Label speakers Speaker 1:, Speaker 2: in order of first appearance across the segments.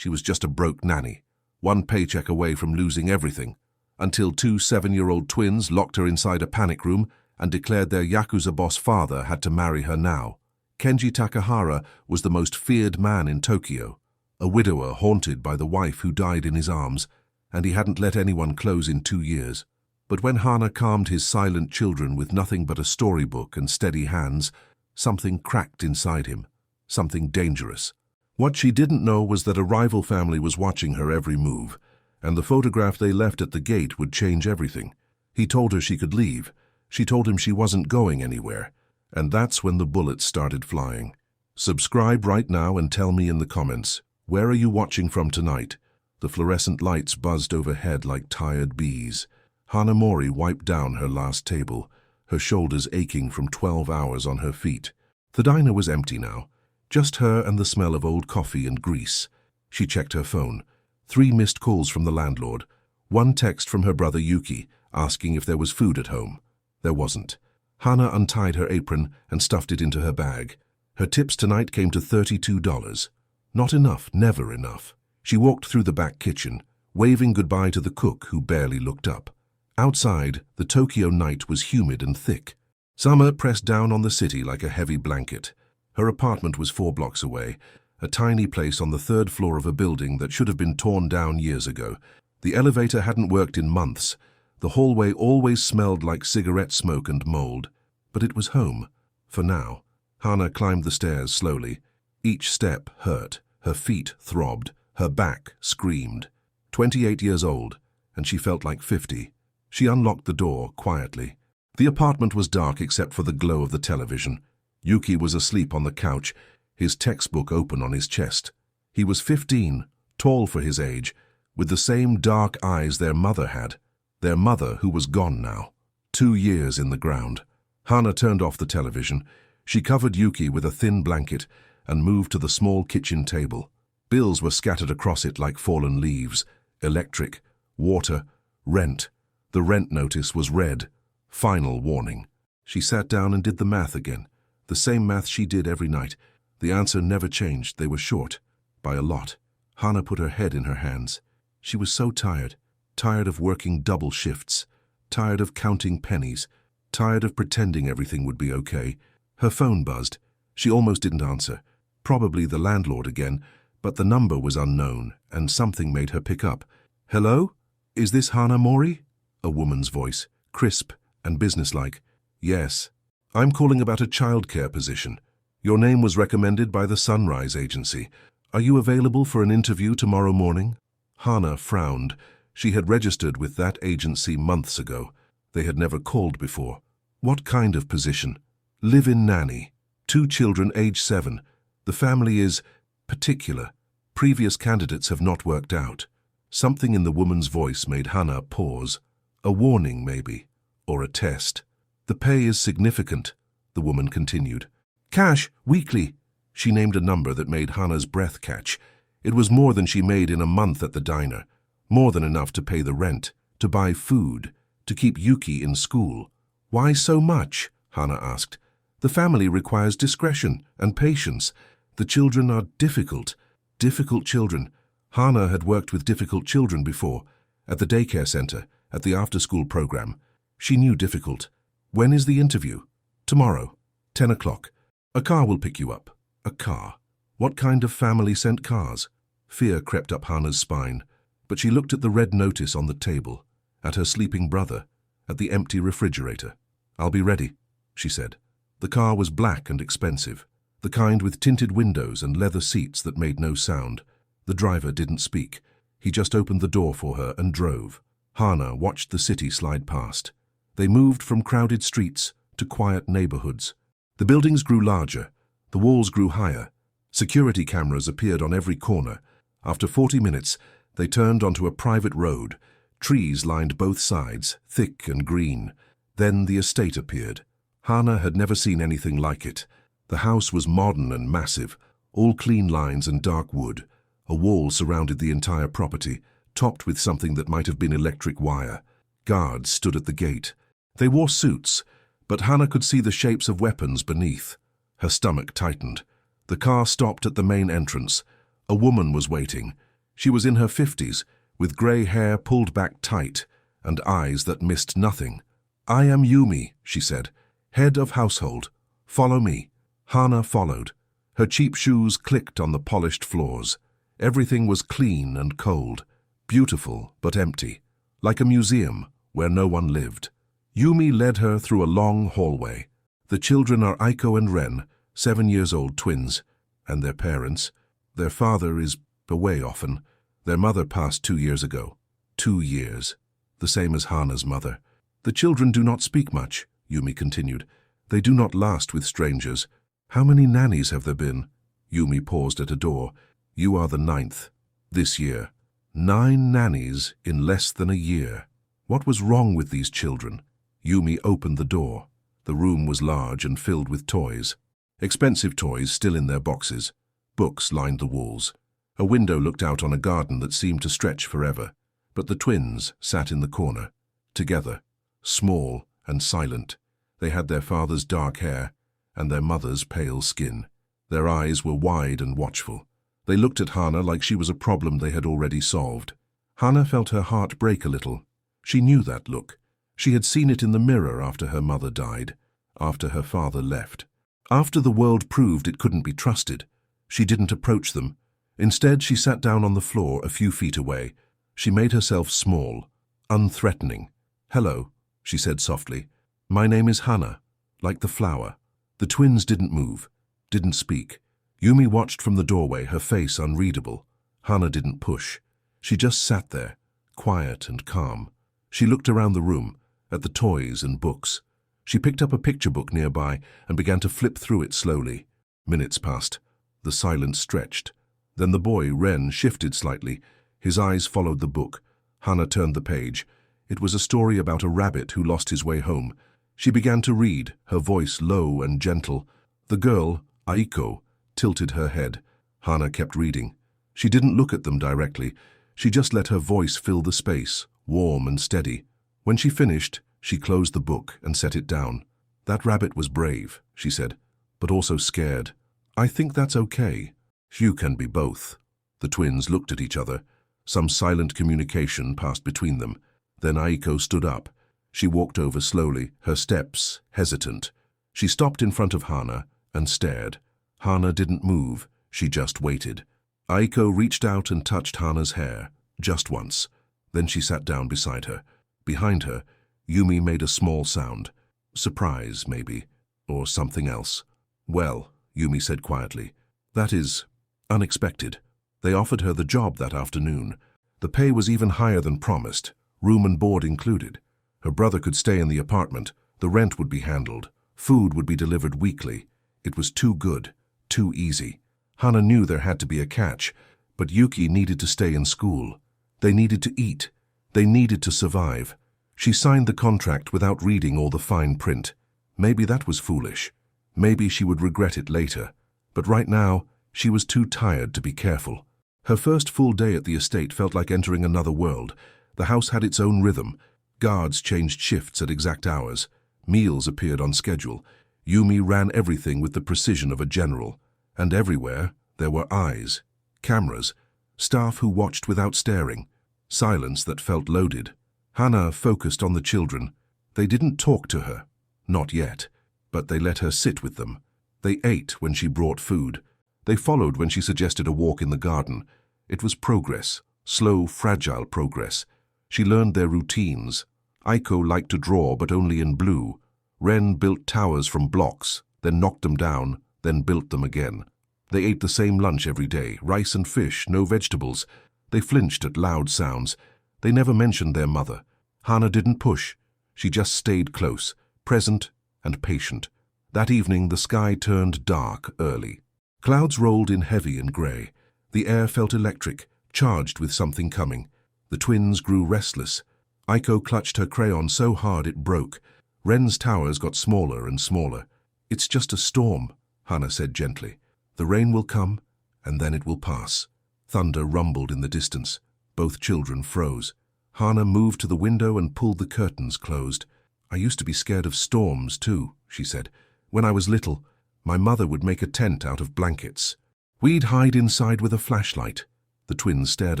Speaker 1: She was just a broke nanny, one paycheck away from losing everything, until two 7-year-old twins locked her inside a panic room and declared their Yakuza boss father had to marry her now. Kenji Takahara was the most feared man in Tokyo, a widower haunted by the wife who died in his arms, and he hadn't let anyone close in 2 years. But when Hana calmed his silent children with nothing but a storybook and steady hands, something cracked inside him, something dangerous. What she didn't know was that a rival family was watching her every move, and the photograph they left at the gate would change everything. He told her she could leave. She told him she wasn't going anywhere, and that's when the bullets started flying. Subscribe right now and tell me in the comments, where are you watching from tonight? The fluorescent lights buzzed overhead like tired bees. Hanamori wiped down her last table, her shoulders aching from 12 hours on her feet. The diner was empty now, just her and the smell of old coffee and grease. She checked her phone. 3 missed calls from the landlord, 1 text from her brother Yuki, asking if there was food at home. There wasn't. Hana untied her apron and stuffed it into her bag. Her tips tonight came to $32. Not enough, never enough. She walked through the back kitchen, waving goodbye to the cook who barely looked up. Outside, the Tokyo night was humid and thick. Summer pressed down on the city like a heavy blanket. Her apartment was 4 blocks away, a tiny place on the 3rd floor of a building that should have been torn down years ago. The elevator hadn't worked in months. The hallway always smelled like cigarette smoke and mold. But it was home, for now. Hana climbed the stairs slowly. Each step hurt, her feet throbbed, her back screamed. 28 years old, and she felt like 50. She unlocked the door quietly. The apartment was dark except for the glow of the television. Yuki was asleep on the couch, his textbook open on his chest. He was 15, tall for his age, with the same dark eyes their mother had. Their mother who was gone now. 2 years in the ground. Hana turned off the television. She covered Yuki with a thin blanket and moved to the small kitchen table. Bills were scattered across it like fallen leaves. Electric, water, rent. The rent notice was red. Final warning. She sat down and did the math again. The same math she did every night. The answer never changed. They were short. By a lot. Hana put her head in her hands. She was so tired. Tired of working double shifts. Tired of counting pennies. Tired of pretending everything would be okay. Her phone buzzed. She almost didn't answer. Probably the landlord again, but the number was unknown, and something made her pick up. Hello? Is this Hanamori? A woman's voice, crisp and businesslike. Yes. I'm calling about a childcare position. Your name was recommended by the Sunrise Agency. Are you available for an interview tomorrow morning? Hana frowned. She had registered with that agency months ago. They had never called before. What kind of position? Live-in nanny. 2 children age 7. The family is particular. Previous candidates have not worked out. Something in the woman's voice made Hana pause. A warning, maybe, or a test. The pay is significant, the woman continued. Cash, weekly. She named a number that made Hana's breath catch. It was more than she made in a month at the diner. More than enough to pay the rent, to buy food, to keep Yuki in school. Why so much? Hana asked. The family requires discretion and patience. The children are difficult. Difficult children. Hana had worked with difficult children before, at the daycare center, at the after-school program. She knew difficult. When is the interview? Tomorrow, 10 o'clock. A car will pick you up. A car. What kind of family sent cars? Fear crept up Hana's spine, but she looked at the red notice on the table, at her sleeping brother, at the empty refrigerator. I'll be ready, she said. The car was black and expensive, the kind with tinted windows and leather seats that made no sound. The driver didn't speak. He just opened the door for her and drove. Hana watched the city slide past. They moved from crowded streets to quiet neighborhoods. The buildings grew larger. The walls grew higher. Security cameras appeared on every corner. After 40 minutes, they turned onto a private road. Trees lined both sides, thick and green. Then the estate appeared. Hana had never seen anything like it. The house was modern and massive, all clean lines and dark wood. A wall surrounded the entire property, topped with something that might have been electric wire. Guards stood at the gate. They wore suits, but Hana could see the shapes of weapons beneath. Her stomach tightened. The car stopped at the main entrance. A woman was waiting. She was in her 50s, with grey hair pulled back tight and eyes that missed nothing. "I am Yumi," she said, "head of household. Follow me." Hana followed. Her cheap shoes clicked on the polished floors. Everything was clean and cold, beautiful but empty, like a museum where no one lived. Yumi led her through a long hallway. The children are Aiko and Ren, 7-year-old twins, and their parents. Their father is away often. Their mother passed 2 years ago. 2 years. The same as Hana's mother. "The children do not speak much," Yumi continued. "They do not last with strangers. How many nannies have there been?" Yumi paused at a door. "You are the 9th. This year. 9 nannies in less than a year. What was wrong with these children?" Yumi opened the door. The room was large and filled with toys. Expensive toys still in their boxes. Books lined the walls. A window looked out on a garden that seemed to stretch forever. But the twins sat in the corner, together, small and silent. They had their father's dark hair and their mother's pale skin. Their eyes were wide and watchful. They looked at Hana like she was a problem they had already solved. Hana felt her heart break a little. She knew that look. She had seen it in the mirror after her mother died, after her father left. After the world proved it couldn't be trusted, she didn't approach them. Instead, she sat down on the floor a few feet away. She made herself small, unthreatening. "Hello," she said softly. "My name is Hana, like the flower." The twins didn't move, didn't speak. Yumi watched from the doorway, her face unreadable. Hana didn't push. She just sat there, quiet and calm. She looked around the room, at the toys and books. She picked up a picture book nearby and began to flip through it slowly. Minutes passed. The silence stretched. Then the boy, Ren, shifted slightly. His eyes followed the book. Hana turned the page. It was a story about a rabbit who lost his way home. She began to read, her voice low and gentle. The girl, Aiko, tilted her head. Hana kept reading. She didn't look at them directly. She just let her voice fill the space, warm and steady. When she finished, she closed the book and set it down. "That rabbit was brave," she said, "but also scared. I think that's okay. You can be both." The twins looked at each other. Some silent communication passed between them. Then Aiko stood up. She walked over slowly, her steps hesitant. She stopped in front of Hana and stared. Hana didn't move. She just waited. Aiko reached out and touched Hana's hair, just once. Then she sat down beside her. Behind her, Yumi made a small sound. Surprise, maybe, or something else. "Well," Yumi said quietly, "that is unexpected." They offered her the job that afternoon. The pay was even higher than promised, room and board included. Her brother could stay in the apartment. The rent would be handled. Food would be delivered weekly. It was too good, too easy. Hana knew there had to be a catch, but Yuki needed to stay in school. They needed to eat. They needed to survive. She signed the contract without reading all the fine print. Maybe that was foolish. Maybe she would regret it later. But right now, she was too tired to be careful. Her first full day at the estate felt like entering another world. The house had its own rhythm. Guards changed shifts at exact hours. Meals appeared on schedule. Yumi ran everything with the precision of a general. And everywhere, there were eyes, cameras, staff who watched without staring, silence that felt loaded. Hana focused on the children. They didn't talk to her, not yet, but they let her sit with them. They ate when she brought food. They followed when she suggested a walk in the garden. It was progress, slow, fragile progress. She learned their routines. Aiko liked to draw, but only in blue. Ren built towers from blocks, then knocked them down, then built them again. They ate the same lunch every day, rice and fish, no vegetables. They flinched at loud sounds. They never mentioned their mother. Hana didn't push. She just stayed close, present and patient. That evening, the sky turned dark early. Clouds rolled in heavy and grey. The air felt electric, charged with something coming. The twins grew restless. Aiko clutched her crayon so hard it broke. Ren's towers got smaller and smaller. "It's just a storm," Hana said gently. "The rain will come, and then it will pass." Thunder rumbled in the distance. Both children froze. Hana moved to the window and pulled the curtains closed. "I used to be scared of storms, too," she said. "When I was little, my mother would make a tent out of blankets. We'd hide inside with a flashlight. The twins stared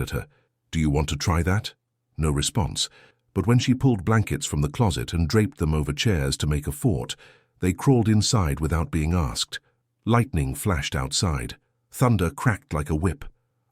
Speaker 1: at her. "Do you want to try that?" No response. But when she pulled blankets from the closet and draped them over chairs to make a fort, they crawled inside without being asked. Lightning flashed outside. Thunder cracked like a whip.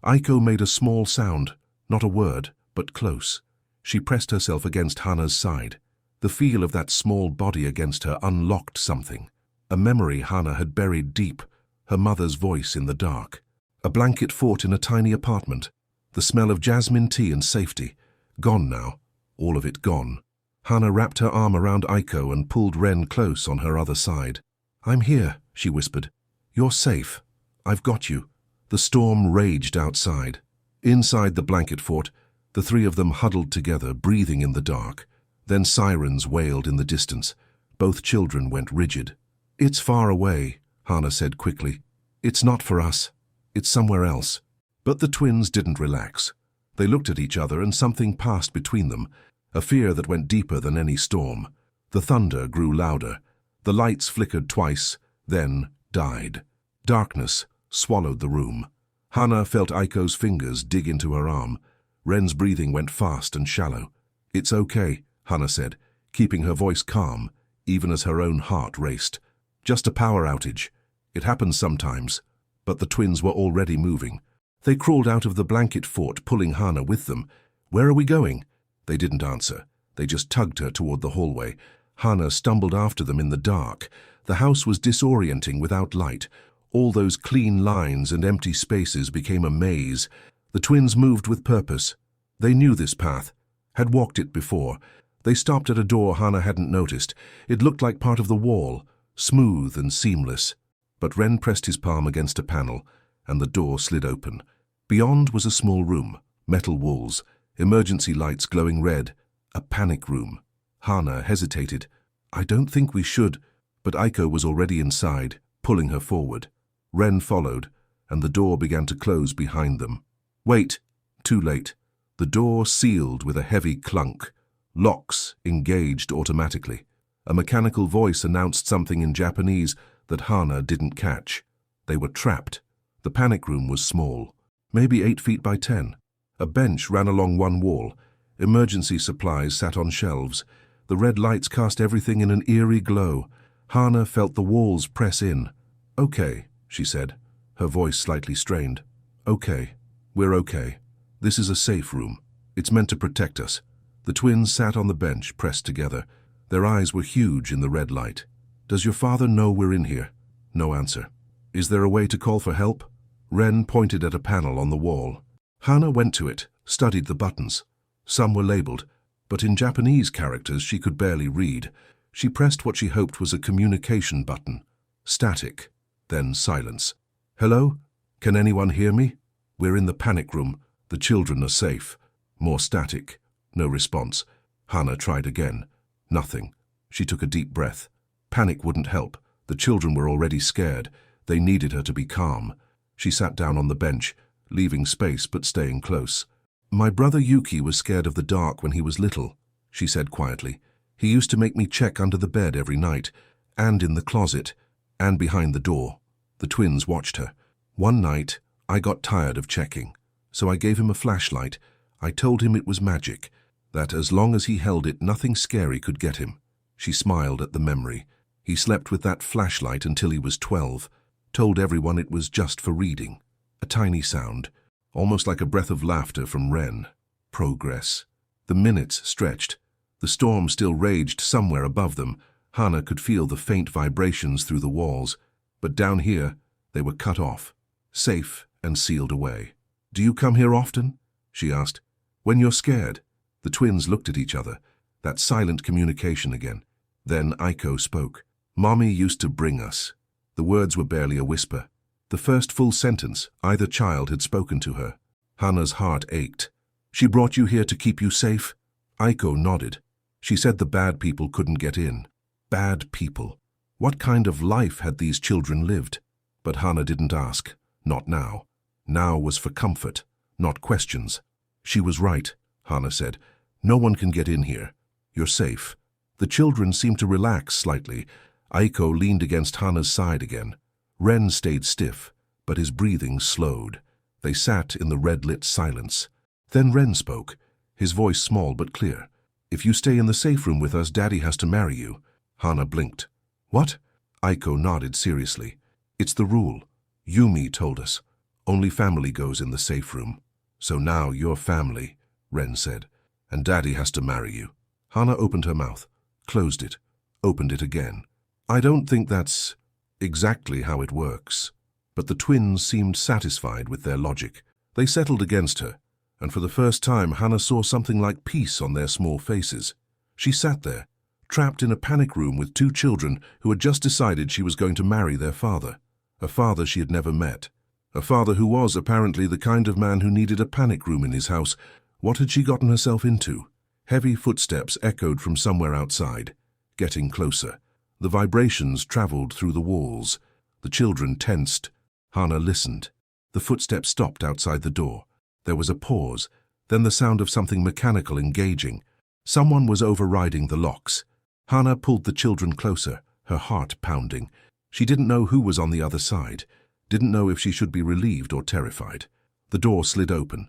Speaker 1: Aiko made a small sound, not a word, but close. She pressed herself against Hana's side. The feel of that small body against her unlocked something. A memory Hana had buried deep, her mother's voice in the dark. A blanket fort in a tiny apartment. The smell of jasmine tea and safety. Gone now. All of it gone. Hana wrapped her arm around Aiko and pulled Ren close on her other side. "I'm here," she whispered. "You're safe. I've got you." The storm raged outside. Inside the blanket fort, the three of them huddled together, breathing in the dark. Then sirens wailed in the distance. Both children went rigid. "It's far away," Hana said quickly. "It's not for us. It's somewhere else." But the twins didn't relax. They looked at each other and something passed between them, a fear that went deeper than any storm. The thunder grew louder. The lights flickered twice, then died. Darkness swallowed the room. Hana felt Aiko's fingers dig into her arm. Ren's breathing went fast and shallow. "It's okay," Hana said, keeping her voice calm, even as her own heart raced. "Just a power outage. It happens sometimes." But the twins were already moving. They crawled out of the blanket fort, pulling Hana with them. "Where are we going?" They didn't answer. They just tugged her toward the hallway. Hana stumbled after them in the dark. The house was disorienting without light. All those clean lines and empty spaces became a maze. The twins moved with purpose. They knew this path, had walked it before. They stopped at a door Hana hadn't noticed. It looked like part of the wall, smooth and seamless. But Ren pressed his palm against a panel, and the door slid open. Beyond was a small room, metal walls, emergency lights glowing red, a panic room. Hana hesitated. "I don't think we should," but Aiko was already inside, pulling her forward. Ren followed, and the door began to close behind them. "Wait!" Too late. The door sealed with a heavy clunk. Locks engaged automatically. A mechanical voice announced something in Japanese that Hana didn't catch. They were trapped. The panic room was small, maybe 8 feet by 10. A bench ran along one wall. Emergency supplies sat on shelves. The red lights cast everything in an eerie glow. Hana felt the walls press in. "Okay," she said, her voice slightly strained. "Okay. We're okay. This is a safe room. It's meant to protect us." The twins sat on the bench, pressed together. Their eyes were huge in the red light. "Does your father know we're in here?" No answer. "Is there a way to call for help?" Ren pointed at a panel on the wall. Hana went to it, studied the buttons. Some were labeled, but in Japanese characters she could barely read. She pressed what she hoped was a communication button. Static, then silence. "Hello? Can anyone hear me? We're in the panic room. The children are safe." More static. No response. Hana tried again. Nothing. She took a deep breath. Panic wouldn't help. The children were already scared. They needed her to be calm. She sat down on the bench, leaving space but staying close. "My brother Yuki was scared of the dark when he was little," she said quietly. "He used to make me check under the bed every night, and in the closet, and behind the door." The twins watched her. "One night, I got tired of checking, so I gave him a flashlight. I told him it was magic, that as long as he held it, nothing scary could get him." She smiled at the memory. "He slept with that flashlight until he was 12, told everyone it was just for reading." A tiny sound, almost like a breath of laughter from Ren. Progress. The minutes stretched. The storm still raged somewhere above them. Hana could feel the faint vibrations through the walls, but down here they were cut off, safe and sealed away. "Do you come here often?" she asked. "When you're scared?" The twins looked at each other, that silent communication again. Then Aiko spoke. "Mommy used to bring us." The words were barely a whisper. The first full sentence either child had spoken to her. Hana's heart ached. "She brought you here to keep you safe?" Aiko nodded. She said the bad people couldn't get in. Bad people. What kind of life had these children lived? But Hana didn't ask. Not now. Now was for comfort, not questions. "She was right," Hana said. "No one can get in here. You're safe." The children seemed to relax slightly. Aiko leaned against Hana's side again. Ren stayed stiff, but his breathing slowed. They sat in the red-lit silence. Then Ren spoke, his voice small but clear. "If you stay in the safe room with us, Daddy has to marry you." Hana blinked. "What?" Aiko nodded seriously. "It's the rule. Yumi told us. Only family goes in the safe room. So now you're family," Ren said. "And Daddy has to marry you." Hana opened her mouth, closed it, opened it again. "I don't think that's exactly how it works." But the twins seemed satisfied with their logic. They settled against her, and for the first time Hana saw something like peace on their small faces. She sat there, trapped in a panic room with two children who had just decided she was going to marry their father, a father she had never met, a father who was apparently the kind of man who needed a panic room in his house. What had she gotten herself into? Heavy footsteps echoed from somewhere outside, getting closer. The vibrations traveled through the walls. The children tensed. Hana listened. The footsteps stopped outside the door. There was a pause, then the sound of something mechanical engaging. Someone was overriding the locks. Hana pulled the children closer, her heart pounding. She didn't know who was on the other side, didn't know if she should be relieved or terrified. The door slid open.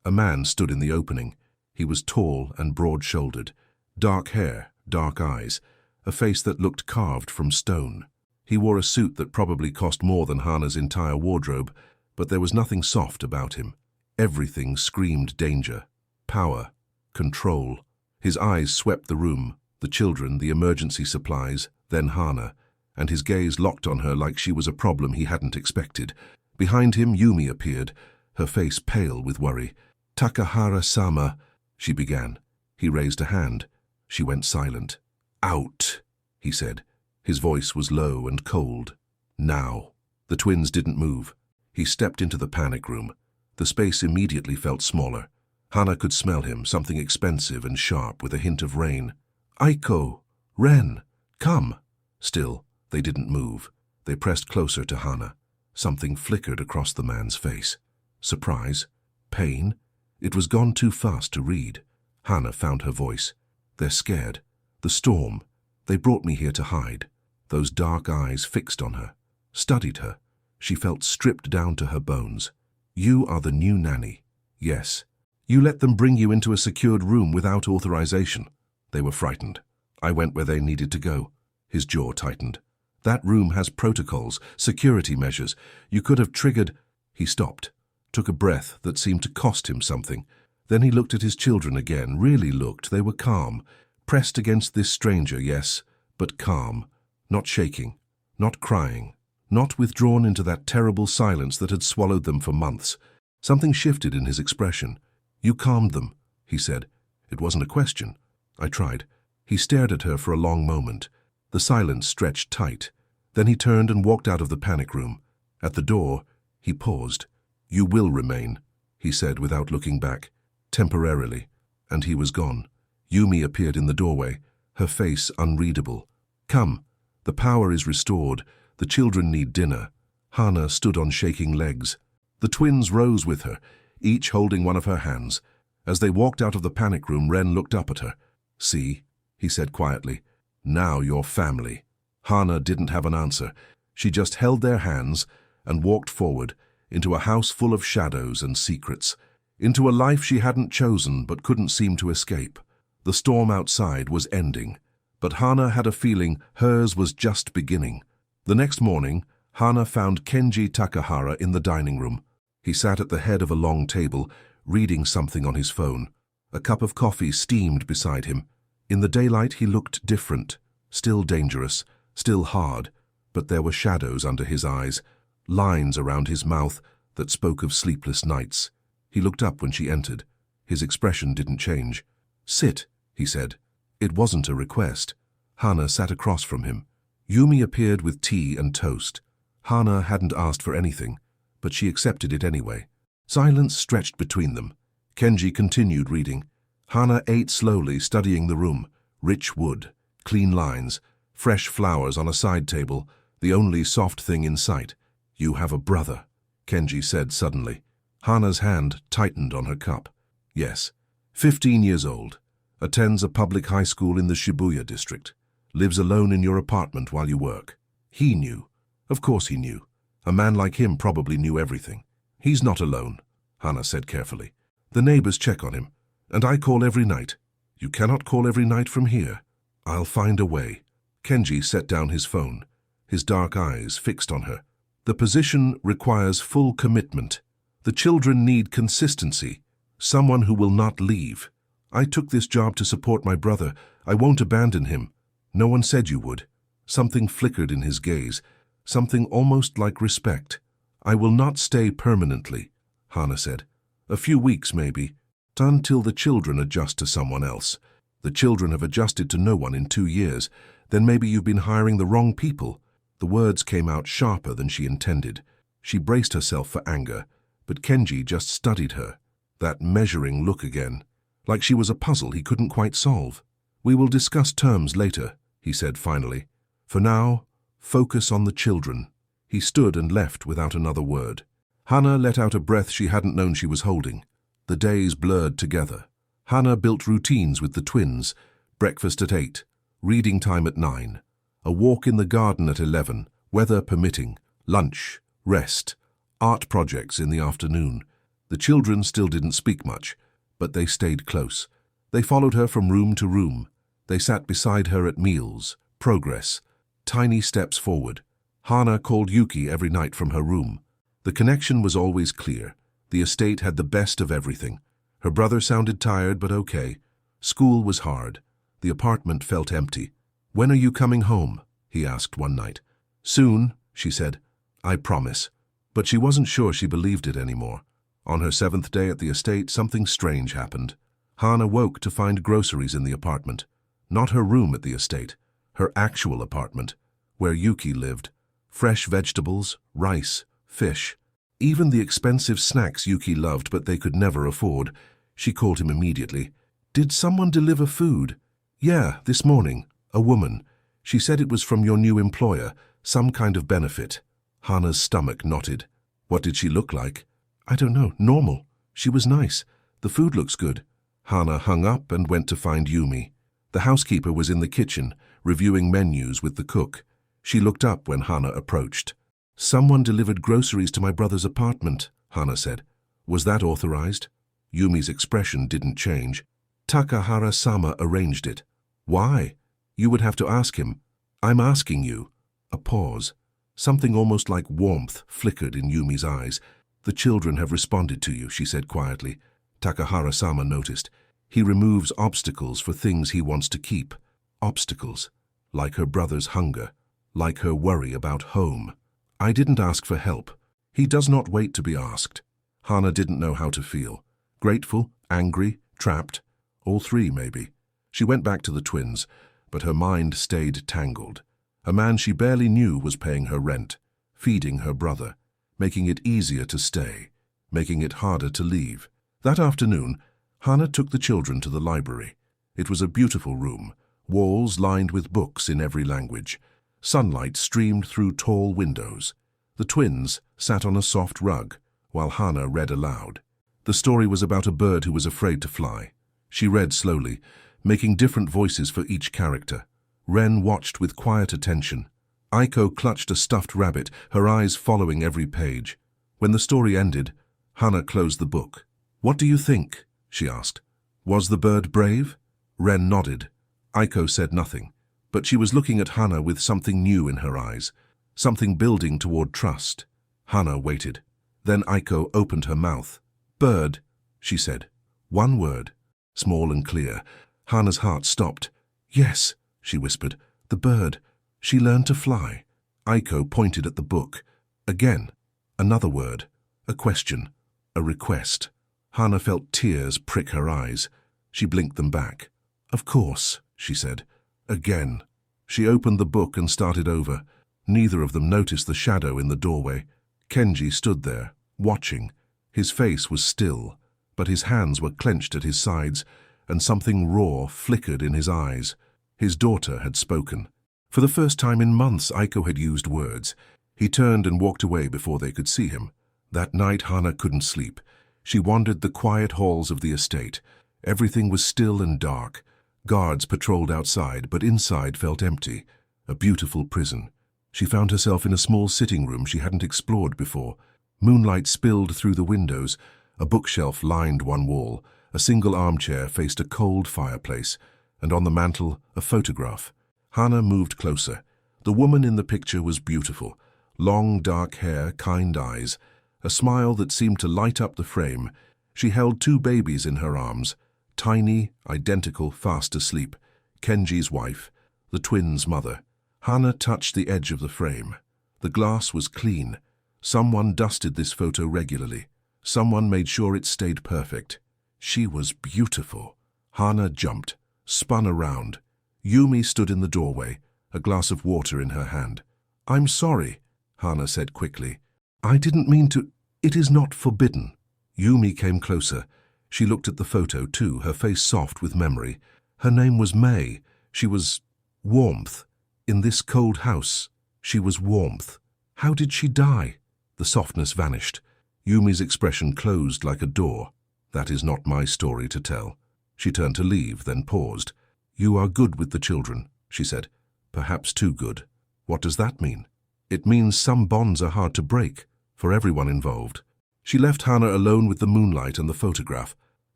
Speaker 1: A man stood in the opening. He was tall and broad-shouldered, dark hair, dark eyes, a face that looked carved from stone. He wore a suit that probably cost more than Hana's entire wardrobe, but there was nothing soft about him. Everything screamed danger, power, control. His eyes swept the room, the children, the emergency supplies, then Hana, and his gaze locked on her like she was a problem he hadn't expected. Behind him, Yumi appeared, her face pale with worry. "Takahara-sama," she began. He raised a hand. She went silent. "Out," he said. His voice was low and cold. "Now." The twins didn't move. He stepped into the panic room. The space immediately felt smaller. Hana could smell him, something expensive and sharp with a hint of rain. "Aiko! Ren! Come!" Still, they didn't move. They pressed closer to Hana. Something flickered across the man's face. Surprise? Pain? It was gone too fast to read. Hana found her voice. "They're scared. The storm. They brought me here to hide." Those dark eyes fixed on her, studied her. She felt stripped down to her bones. "You are the new nanny." "Yes." "You let them bring you into a secured room without authorization." They were frightened. "I went where they needed to go." His jaw tightened. "That room has protocols, security measures. You could have triggered—" He stopped, took a breath that seemed to cost him something. Then he looked at his children again, really looked. They were calm, pressed against this stranger, yes, but calm, not shaking, not crying, not withdrawn into that terrible silence that had swallowed them for months. Something shifted in his expression. "You calmed them," he said. It wasn't a question. "I tried." He stared at her for a long moment. The silence stretched tight. Then he turned and walked out of the panic room. At the door, he paused. "You will remain," he said without looking back. "Temporarily." And he was gone. Yumi appeared in the doorway, her face unreadable. "Come. The power is restored. The children need dinner." Hana stood on shaking legs. The twins rose with her, each holding one of her hands. As they walked out of the panic room, Ren looked up at her. "See," he said quietly. "Now you're family." Hana didn't have an answer. She just held their hands and walked forward into a house full of shadows and secrets, into a life she hadn't chosen but couldn't seem to escape. The storm outside was ending, but Hana had a feeling hers was just beginning. The next morning, Hana found Kenji Takahara in the dining room. He sat at the head of a long table, reading something on his phone. A cup of coffee steamed beside him. In the daylight he looked different, still dangerous, still hard, but there were shadows under his eyes, lines around his mouth that spoke of sleepless nights. He looked up when she entered. His expression didn't change. "Sit," he said. It wasn't a request. Hana sat across from him. Yumi appeared with tea and toast. Hana hadn't asked for anything, but she accepted it anyway. Silence stretched between them. Kenji continued reading. Hana ate slowly, studying the room. Rich wood, clean lines, fresh flowers on a side table, the only soft thing in sight. "You have a brother," Kenji said suddenly. Hana's hand tightened on her cup. "Yes. 15 years old. Attends a public high school in the Shibuya district. Lives alone in your apartment while you work." He knew. Of course he knew. A man like him probably knew everything. He's not alone, Hana said carefully. The neighbors check on him, and I call every night. You cannot call every night from here. I'll find a way. Kenji set down his phone, his dark eyes fixed on her. The position requires full commitment. The children need consistency, someone who will not leave. I took this job to support my brother. I won't abandon him. No one said you would. Something flickered in his gaze, something almost like respect. I will not stay permanently, Hana said. A few weeks, maybe, until the children adjust to someone else. The children have adjusted to no one in 2 years. Then maybe you've been hiring the wrong people. The words came out sharper than she intended. She braced herself for anger, but Kenji just studied her. That measuring look again, like she was a puzzle he couldn't quite solve. We will discuss terms later, he said finally. For now, focus on the children. He stood and left without another word. Hana let out a breath she hadn't known she was holding. The days blurred together. Hana built routines with the twins. Breakfast at 8, reading time at 9, a walk in the garden at 11, weather permitting, lunch, rest, art projects in the afternoon. The children still didn't speak much, but they stayed close. They followed her from room to room. They sat beside her at meals, progress, tiny steps forward. Hana called Yuki every night from her room. The connection was always clear. The estate had the best of everything. Her brother sounded tired, but okay. School was hard. The apartment felt empty. When are you coming home? He asked one night. Soon, she said. I promise. But she wasn't sure she believed it anymore. On her 7th day at the estate, something strange happened. Hana woke to find groceries in the apartment. Not her room at the estate, her actual apartment, where Yuki lived. Fresh vegetables, rice, fish. Even the expensive snacks Yuki loved but they could never afford. She called him immediately. Did someone deliver food? Yeah, this morning. A woman. She said it was from your new employer, some kind of benefit. Hana's stomach knotted. What did she look like? I don't know, normal. She was nice. The food looks good. Hana hung up and went to find Yumi. The housekeeper was in the kitchen, reviewing menus with the cook. She looked up when Hana approached. Someone delivered groceries to my brother's apartment, Hana said. Was that authorized? Yumi's expression didn't change. Takahara-sama arranged it. Why? You would have to ask him. I'm asking you. A pause. Something almost like warmth flickered in Yumi's eyes. The children have responded to you, she said quietly. Takahara-sama noticed. He removes obstacles for things he wants to keep. Obstacles. Like her brother's hunger. Like her worry about home. I didn't ask for help. He does not wait to be asked. Hana didn't know how to feel. Grateful, angry, trapped. All three, maybe. She went back to the twins, but her mind stayed tangled. A man she barely knew was paying her rent, feeding her brother, making it easier to stay, making it harder to leave. That afternoon, Hana took the children to the library. It was a beautiful room, walls lined with books in every language. Sunlight streamed through tall windows. The twins sat on a soft rug, while Hana read aloud. The story was about a bird who was afraid to fly. She read slowly, making different voices for each character. Ren watched with quiet attention. Aiko clutched a stuffed rabbit, her eyes following every page. When the story ended, Hana closed the book. What do you think? She asked. Was the bird brave? Ren nodded. Aiko said nothing, but she was looking at Hana with something new in her eyes, something building toward trust. Hana waited. Then Aiko opened her mouth. Bird, she said. One word, small and clear. Hana's heart stopped. Yes, she whispered. The bird. She learned to fly. Aiko pointed at the book. Again, another word. A question. A request. Hana felt tears prick her eyes. She blinked them back. Of course, she said. Again. She opened the book and started over. Neither of them noticed the shadow in the doorway. Kenji stood there, watching. His face was still, but his hands were clenched at his sides, and something raw flickered in his eyes. His daughter had spoken. For the first time in months, Aiko had used words. He turned and walked away before they could see him. That night, Hana couldn't sleep. She wandered the quiet halls of the estate. Everything was still and dark. Guards patrolled outside, but inside felt empty. A beautiful prison. She found herself in a small sitting room she hadn't explored before. Moonlight spilled through the windows. A bookshelf lined one wall. A single armchair faced a cold fireplace, and on the mantel, a photograph. Hannah moved closer. The woman in the picture was beautiful. Long, dark hair, kind eyes, a smile that seemed to light up the frame. She held two babies in her arms, tiny, identical, fast asleep. Kenji's wife, the twins' mother. Hannah touched the edge of the frame. The glass was clean. Someone dusted this photo regularly. Someone made sure it stayed perfect. She was beautiful. Hannah jumped, spun around. Yumi stood in the doorway, a glass of water in her hand. "I'm sorry," Hannah said quickly. "I didn't mean to. It is not forbidden." Yumi came closer. She looked at the photo too, her face soft with memory. Her name was May. She was warmth. In this cold house, she was warmth. How did she die? The softness vanished. Yumi's expression closed like a door. "That is not my story to tell." She turned to leave, then paused. "You are good with the children," she said. "Perhaps too good." "What does that mean?" "It means some bonds are hard to break, for everyone involved." She left Hannah alone with the moonlight and the photograph.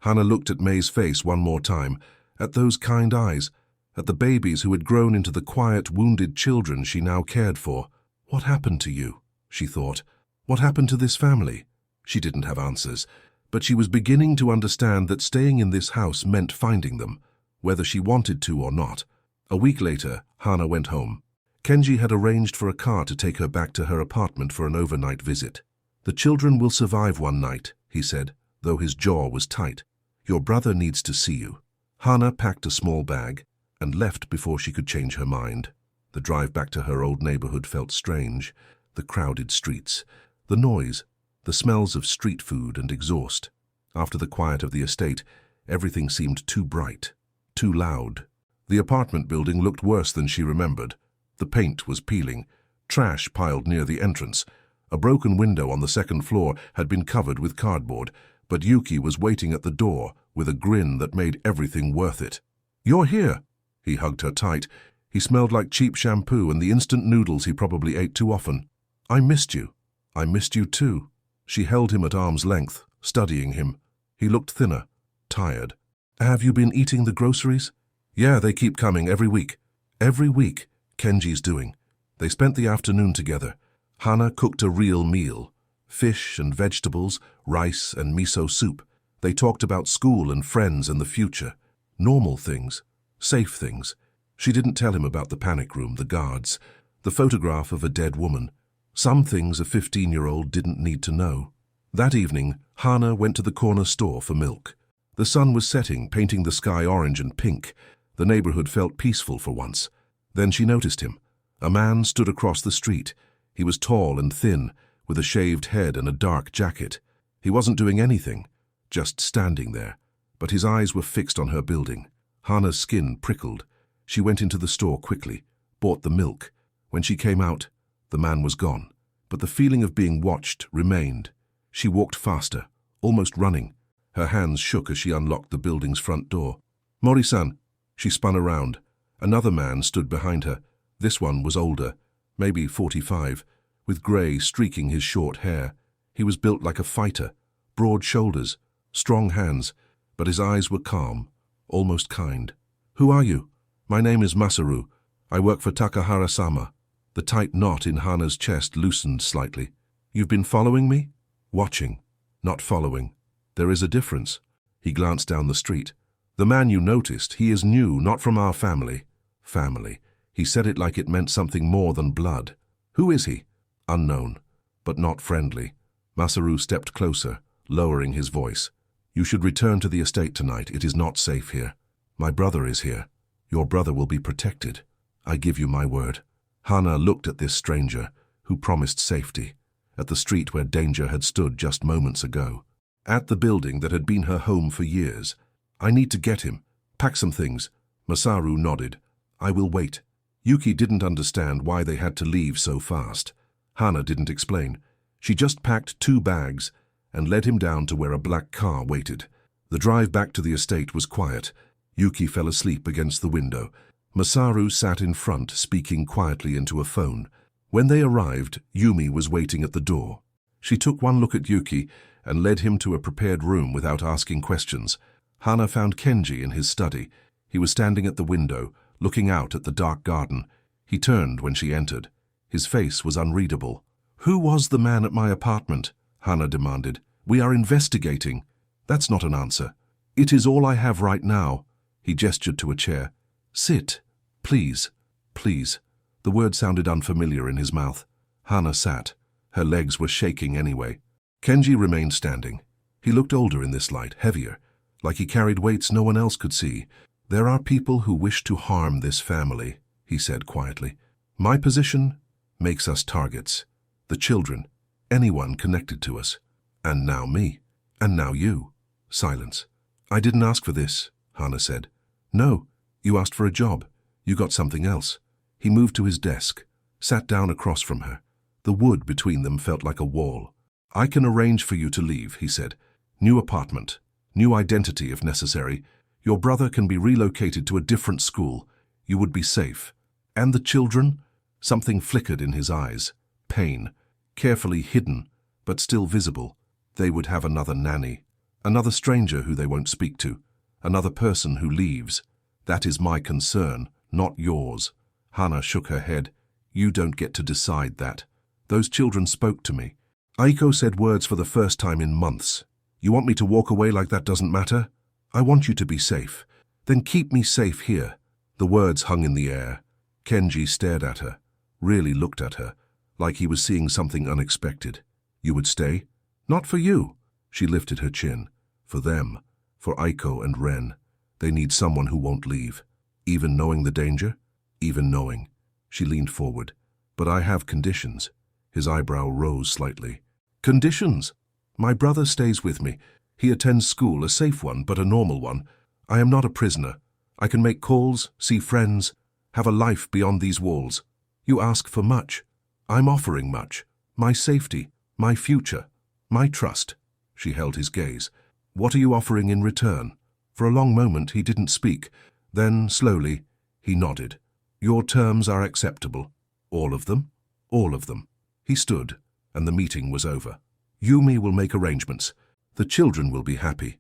Speaker 1: Hannah looked at May's face one more time, at those kind eyes, at the babies who had grown into the quiet, wounded children she now cared for. "What happened to you?" she thought. "What happened to this family?" She didn't have answers, but she was beginning to understand that staying in this house meant finding them, whether she wanted to or not. A week later, Hannah went home. Kenji had arranged for a car to take her back to her apartment for an overnight visit. "The children will survive one night," he said, though his jaw was tight. "Your brother needs to see you." Hannah packed a small bag and left before she could change her mind. The drive back to her old neighborhood felt strange. The crowded streets, the noise, the smells of street food and exhaust. After the quiet of the estate, everything seemed too bright, too loud. The apartment building looked worse than she remembered. The paint was peeling, trash piled near the entrance. A broken window on the second floor had been covered with cardboard, but Yuki was waiting at the door with a grin that made everything worth it. "You're here!" He hugged her tight. He smelled like cheap shampoo and the instant noodles he probably ate too often. "I missed you." "I missed you too." She held him at arm's length, studying him. He looked thinner, tired. "Have you been eating the groceries?" "Yeah, they keep coming every week." "Every week," Kenji's doing. They spent the afternoon together. Hannah cooked a real meal. Fish and vegetables, rice and miso soup. They talked about school and friends and the future. Normal things. Safe things. She didn't tell him about the panic room, the guards, the photograph of a dead woman. Some things a 15-year-old didn't need to know. That evening, Hannah went to the corner store for milk. The sun was setting, painting the sky orange and pink. The neighborhood felt peaceful for once. Then she noticed him. A man stood across the street. He was tall and thin, with a shaved head and a dark jacket. He wasn't doing anything, just standing there. But his eyes were fixed on her building. Hannah's skin prickled. She went into the store quickly, bought the milk. When she came out, the man was gone. But the feeling of being watched remained. She walked faster, almost running. Her hands shook as she unlocked the building's front door. "Mori-san." She spun around. Another man stood behind her. This one was older, maybe 45, with grey streaking his short hair. He was built like a fighter, broad shoulders, strong hands, but his eyes were calm, almost kind. "Who are you?" "My name is Masaru. I work for Takahara-sama." The tight knot in Hannah's chest loosened slightly. "You've been following me?" "Watching, not following. There is a difference." He glanced down the street. "The man you noticed, he is new, not from our family." Family. He said it like it meant something more than blood. "Who is he?" "Unknown, but not friendly." Masaru stepped closer, lowering his voice. "You should return to the estate tonight. It is not safe here. My brother is here. Your brother will be protected. I give you my word." Hannah looked at this stranger, who promised safety, at the street where danger had stood just moments ago, at the building that had been her home for years. "I need to get him. Pack some things." Masaru nodded. "I will wait." Yuki didn't understand why they had to leave so fast. Hannah didn't explain. She just packed 2 bags and led him down to where a black car waited. The drive back to the estate was quiet. Yuki fell asleep against the window. Masaru sat in front, speaking quietly into a phone. When they arrived, Yumi was waiting at the door. She took one look at Yuki and led him to a prepared room without asking questions. Hana found Kenji in his study. He was standing at the window, looking out at the dark garden. He turned when she entered. His face was unreadable. "Who was the man at my apartment?" Hana demanded. "We are investigating." "That's not an answer." "It is all I have right now." He gestured to a chair. "Sit. Please. Please." The word sounded unfamiliar in his mouth. Hana sat. Her legs were shaking anyway. Kenji remained standing. He looked older in this light, heavier, like he carried weights no one else could see. "There are people who wish to harm this family," he said quietly. "My position makes us targets. The children, anyone connected to us. And now me. And now you." Silence. "I didn't ask for this," Hana said. "No, you asked for a job. You got something else." He moved to his desk, sat down across from her. The wood between them felt like a wall. "I can arrange for you to leave," he said. "New apartment, new identity if necessary. Your brother can be relocated to a different school. You would be safe. And the children?" Something flickered in his eyes. Pain. Carefully hidden, but still visible. They would have another nanny. Another stranger who they won't speak to. Another person who leaves. "That is my concern, not yours." Hana shook her head. "You don't get to decide that. Those children spoke to me. Aiko said words for the first time in months. You want me to walk away like that doesn't matter? I want you to be safe. Then keep me safe here." The words hung in the air. Kenji stared at her, really looked at her, like he was seeing something unexpected. "You would stay?" "Not for you." She lifted her chin. "For them. For Aiko and Ren. They need someone who won't leave. Even knowing the danger? Even knowing." She leaned forward. "But I have conditions." His eyebrow rose slightly. "Conditions? My brother stays with me. He attends school, a safe one, but a normal one. I am not a prisoner. I can make calls, see friends, have a life beyond these walls. You ask for much. I'm offering much. My safety, my future, my trust." She held his gaze. "What are you offering in return?" For a long moment he didn't speak. Then, slowly, he nodded. "Your terms are acceptable. All of them? All of them." He stood, and the meeting was over. "Yumi will make arrangements. The children will be happy."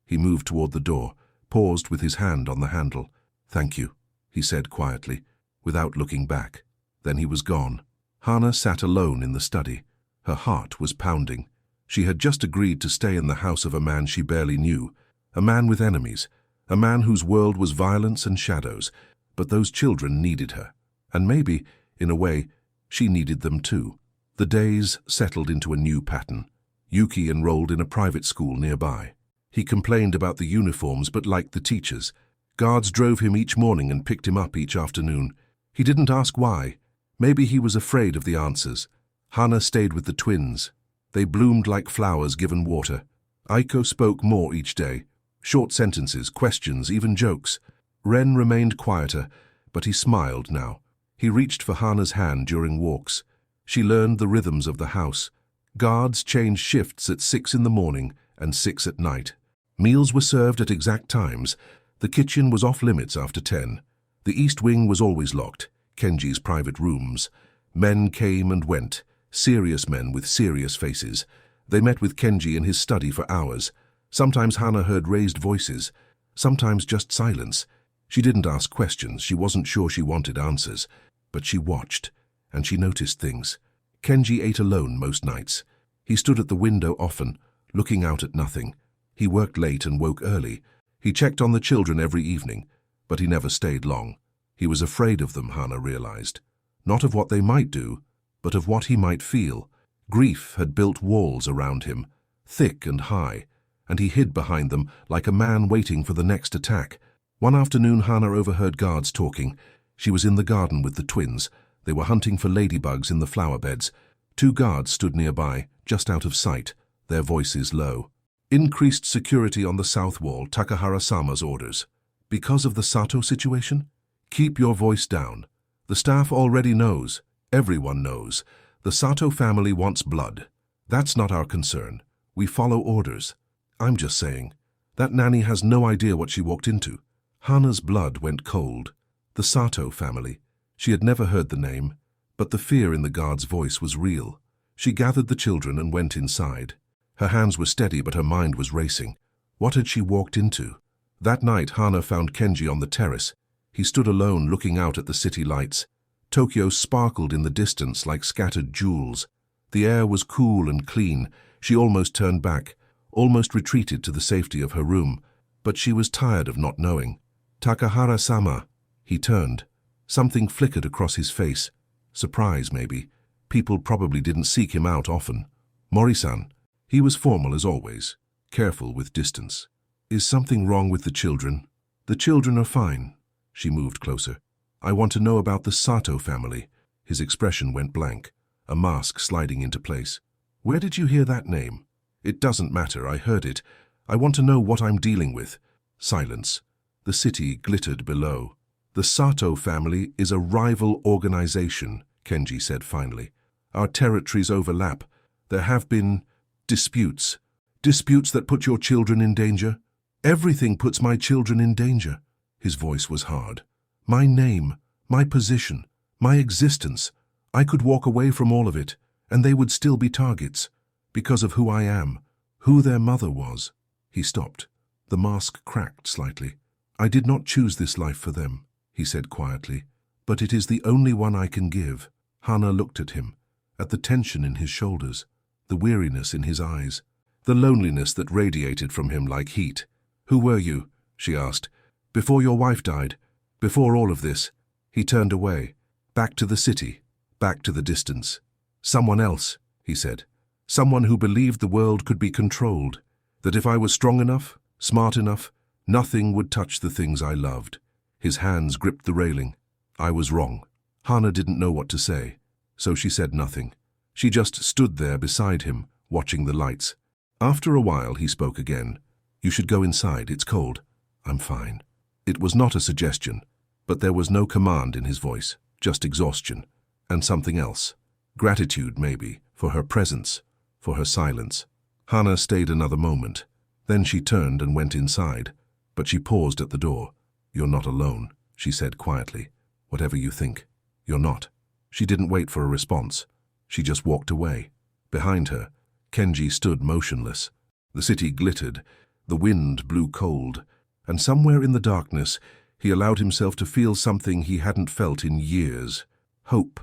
Speaker 1: He moved toward the door, paused with his hand on the handle. "Thank you," he said quietly, without looking back. Then he was gone. Hana sat alone in the study. Her heart was pounding. She had just agreed to stay in the house of a man she barely knew, a man with enemies, a man whose world was violence and shadows. But those children needed her, and maybe, in a way, she needed them too. The days settled into a new pattern. Yuki enrolled in a private school nearby. He complained about the uniforms but liked the teachers. Guards drove him each morning and picked him up each afternoon. He didn't ask why. Maybe he was afraid of the answers. Hana stayed with the twins. They bloomed like flowers given water. Aiko spoke more each day. Short sentences, questions, even jokes. Ren remained quieter, but he smiled now. He reached for Hana's hand during walks. She learned the rhythms of the house. Guards changed shifts at 6 in the morning and 6 at night. Meals were served at exact times. The kitchen was off limits after 10. The east wing was always locked, Kenji's private rooms. Men came and went, serious men with serious faces. They met with Kenji in his study for hours. Sometimes Hana heard raised voices, sometimes just silence. She didn't ask questions, she wasn't sure she wanted answers. But she watched, and she noticed things. Kenji ate alone most nights. He stood at the window often, looking out at nothing. He worked late and woke early. He checked on the children every evening, but he never stayed long. He was afraid of them, Hana realized. Not of what they might do, but of what he might feel. Grief had built walls around him, thick and high, and he hid behind them like a man waiting for the next attack. One afternoon Hana overheard guards talking. She was in the garden with the twins. They were hunting for ladybugs in the flower beds. 2 guards stood nearby, just out of sight, their voices low. "Increased security on the south wall, Takahara-sama's orders. Because of the Sato situation? Keep your voice down. The staff already knows. Everyone knows. The Sato family wants blood. That's not our concern. We follow orders. I'm just saying. That nanny has no idea what she walked into." Hana's blood went cold. The Sato family. She had never heard the name, but the fear in the guard's voice was real. She gathered the children and went inside. Her hands were steady, but her mind was racing. What had she walked into? That night, Hana found Kenji on the terrace. He stood alone, looking out at the city lights. Tokyo sparkled in the distance like scattered jewels. The air was cool and clean. She almost turned back, almost retreated to the safety of her room. But she was tired of not knowing. "Takahara-sama." He turned. Something flickered across his face. Surprise, maybe. People probably didn't seek him out often. "Mori-san." He was formal as always, careful with distance. "Is something wrong with the children?" "The children are fine." She moved closer. "I want to know about the Sato family." His expression went blank, a mask sliding into place. "Where did you hear that name?" "It doesn't matter, I heard it. I want to know what I'm dealing with." Silence. The city glittered below. "The Sato family is a rival organization," Kenji said finally. "Our territories overlap. There have been disputes. Disputes that put your children in danger?" "Everything puts my children in danger." His voice was hard. "My name, my position, my existence. I could walk away from all of it, and they would still be targets. Because of who I am, who their mother was." He stopped. The mask cracked slightly. "I did not choose this life for them," he said quietly. "But it is the only one I can give." Hana looked at him, at the tension in his shoulders, the weariness in his eyes, the loneliness that radiated from him like heat. "Who were you?" she asked. "Before your wife died? Before all of this?" He turned away, back to the city, back to the distance. "Someone else," he said. "Someone who believed the world could be controlled, that if I was strong enough, smart enough, nothing would touch the things I loved." His hands gripped the railing. "I was wrong." Hana didn't know what to say, so she said nothing. She just stood there beside him, watching the lights. After a while, he spoke again. "You should go inside, it's cold." "I'm fine." It was not a suggestion, but there was no command in his voice, just exhaustion. And something else. Gratitude, maybe, for her presence, for her silence. Hana stayed another moment. Then she turned and went inside, but she paused at the door. "You're not alone," she said quietly. "Whatever you think, you're not." She didn't wait for a response. She just walked away. Behind her, Kenji stood motionless. The city glittered, the wind blew cold, and somewhere in the darkness, he allowed himself to feel something he hadn't felt in years. Hope.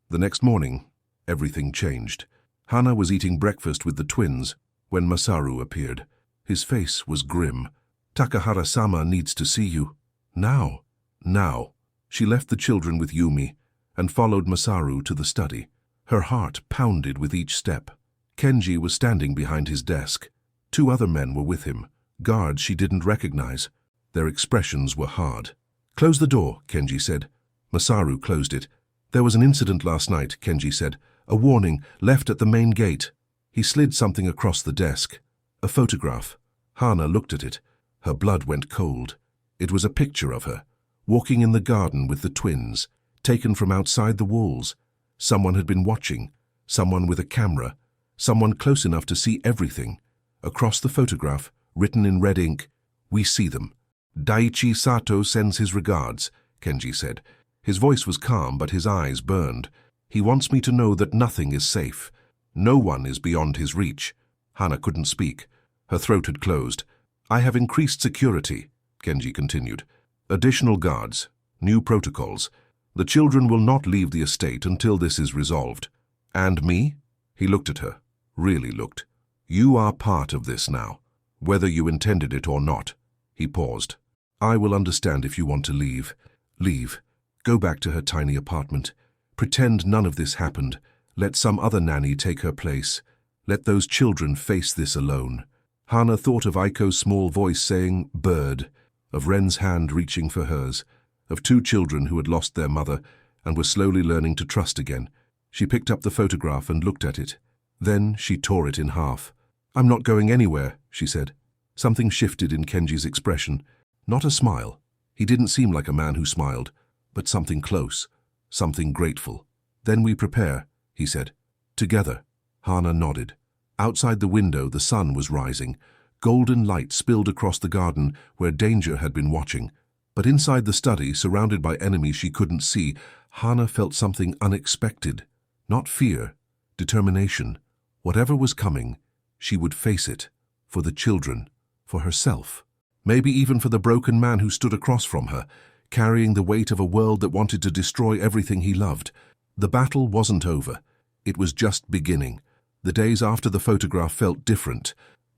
Speaker 1: The next morning, everything changed. Hana was eating breakfast with the twins when Masaru appeared. His face was grim. "Takahara-sama needs to see you." "Now?" "Now." She left the children with Yumi and followed Masaru to the study. Her heart pounded with each step. Kenji was standing behind his desk. 2 other men were with him, guards she didn't recognize. Their expressions were hard. "Close the door," Kenji said. Masaru closed it. "There was an incident last night," Kenji said. "A warning, left at the main gate." He slid something across the desk. A photograph. Hana looked at it. Her blood went cold. It was a picture of her, walking in the garden with the twins, taken from outside the walls. Someone had been watching, someone with a camera, someone close enough to see everything. Across the photograph, written in red ink, "We see them." "Daichi Sato sends his regards," Kenji said. His voice was calm, but his eyes burned. "He wants me to know that nothing is safe. No one is beyond his reach." Hana couldn't speak. Her throat had closed. "I have increased security," Kenji continued. "Additional guards, new protocols. The children will not leave the estate until this is resolved." "And me?" He looked at her, really looked. "You are part of this now, whether you intended it or not." He paused. "I will understand if you want to leave. Leave. Go back to her tiny apartment. Pretend none of this happened. Let some other nanny take her place. Let those children face this alone." Hana thought of Aiko's small voice saying, "Bird," of Ren's hand reaching for hers, of 2 children who had lost their mother and were slowly learning to trust again. She picked up the photograph and looked at it. Then she tore it in half. "I'm not going anywhere," she said. Something shifted in Kenji's expression. Not a smile. He didn't seem like a man who smiled, but something close, something grateful. "Then we prepare," he said. "Together." Hana nodded. Outside the window, the sun was rising. Golden light spilled across the garden where danger had been watching. But inside the study, surrounded by enemies she couldn't see, Hana felt something unexpected. Not fear, determination. Whatever was coming, she would face it, for the children, for herself. Maybe even for the broken man who stood across from her, carrying the weight of a world that wanted to destroy everything he loved. The battle wasn't over. It was just beginning. The days after the photograph felt different.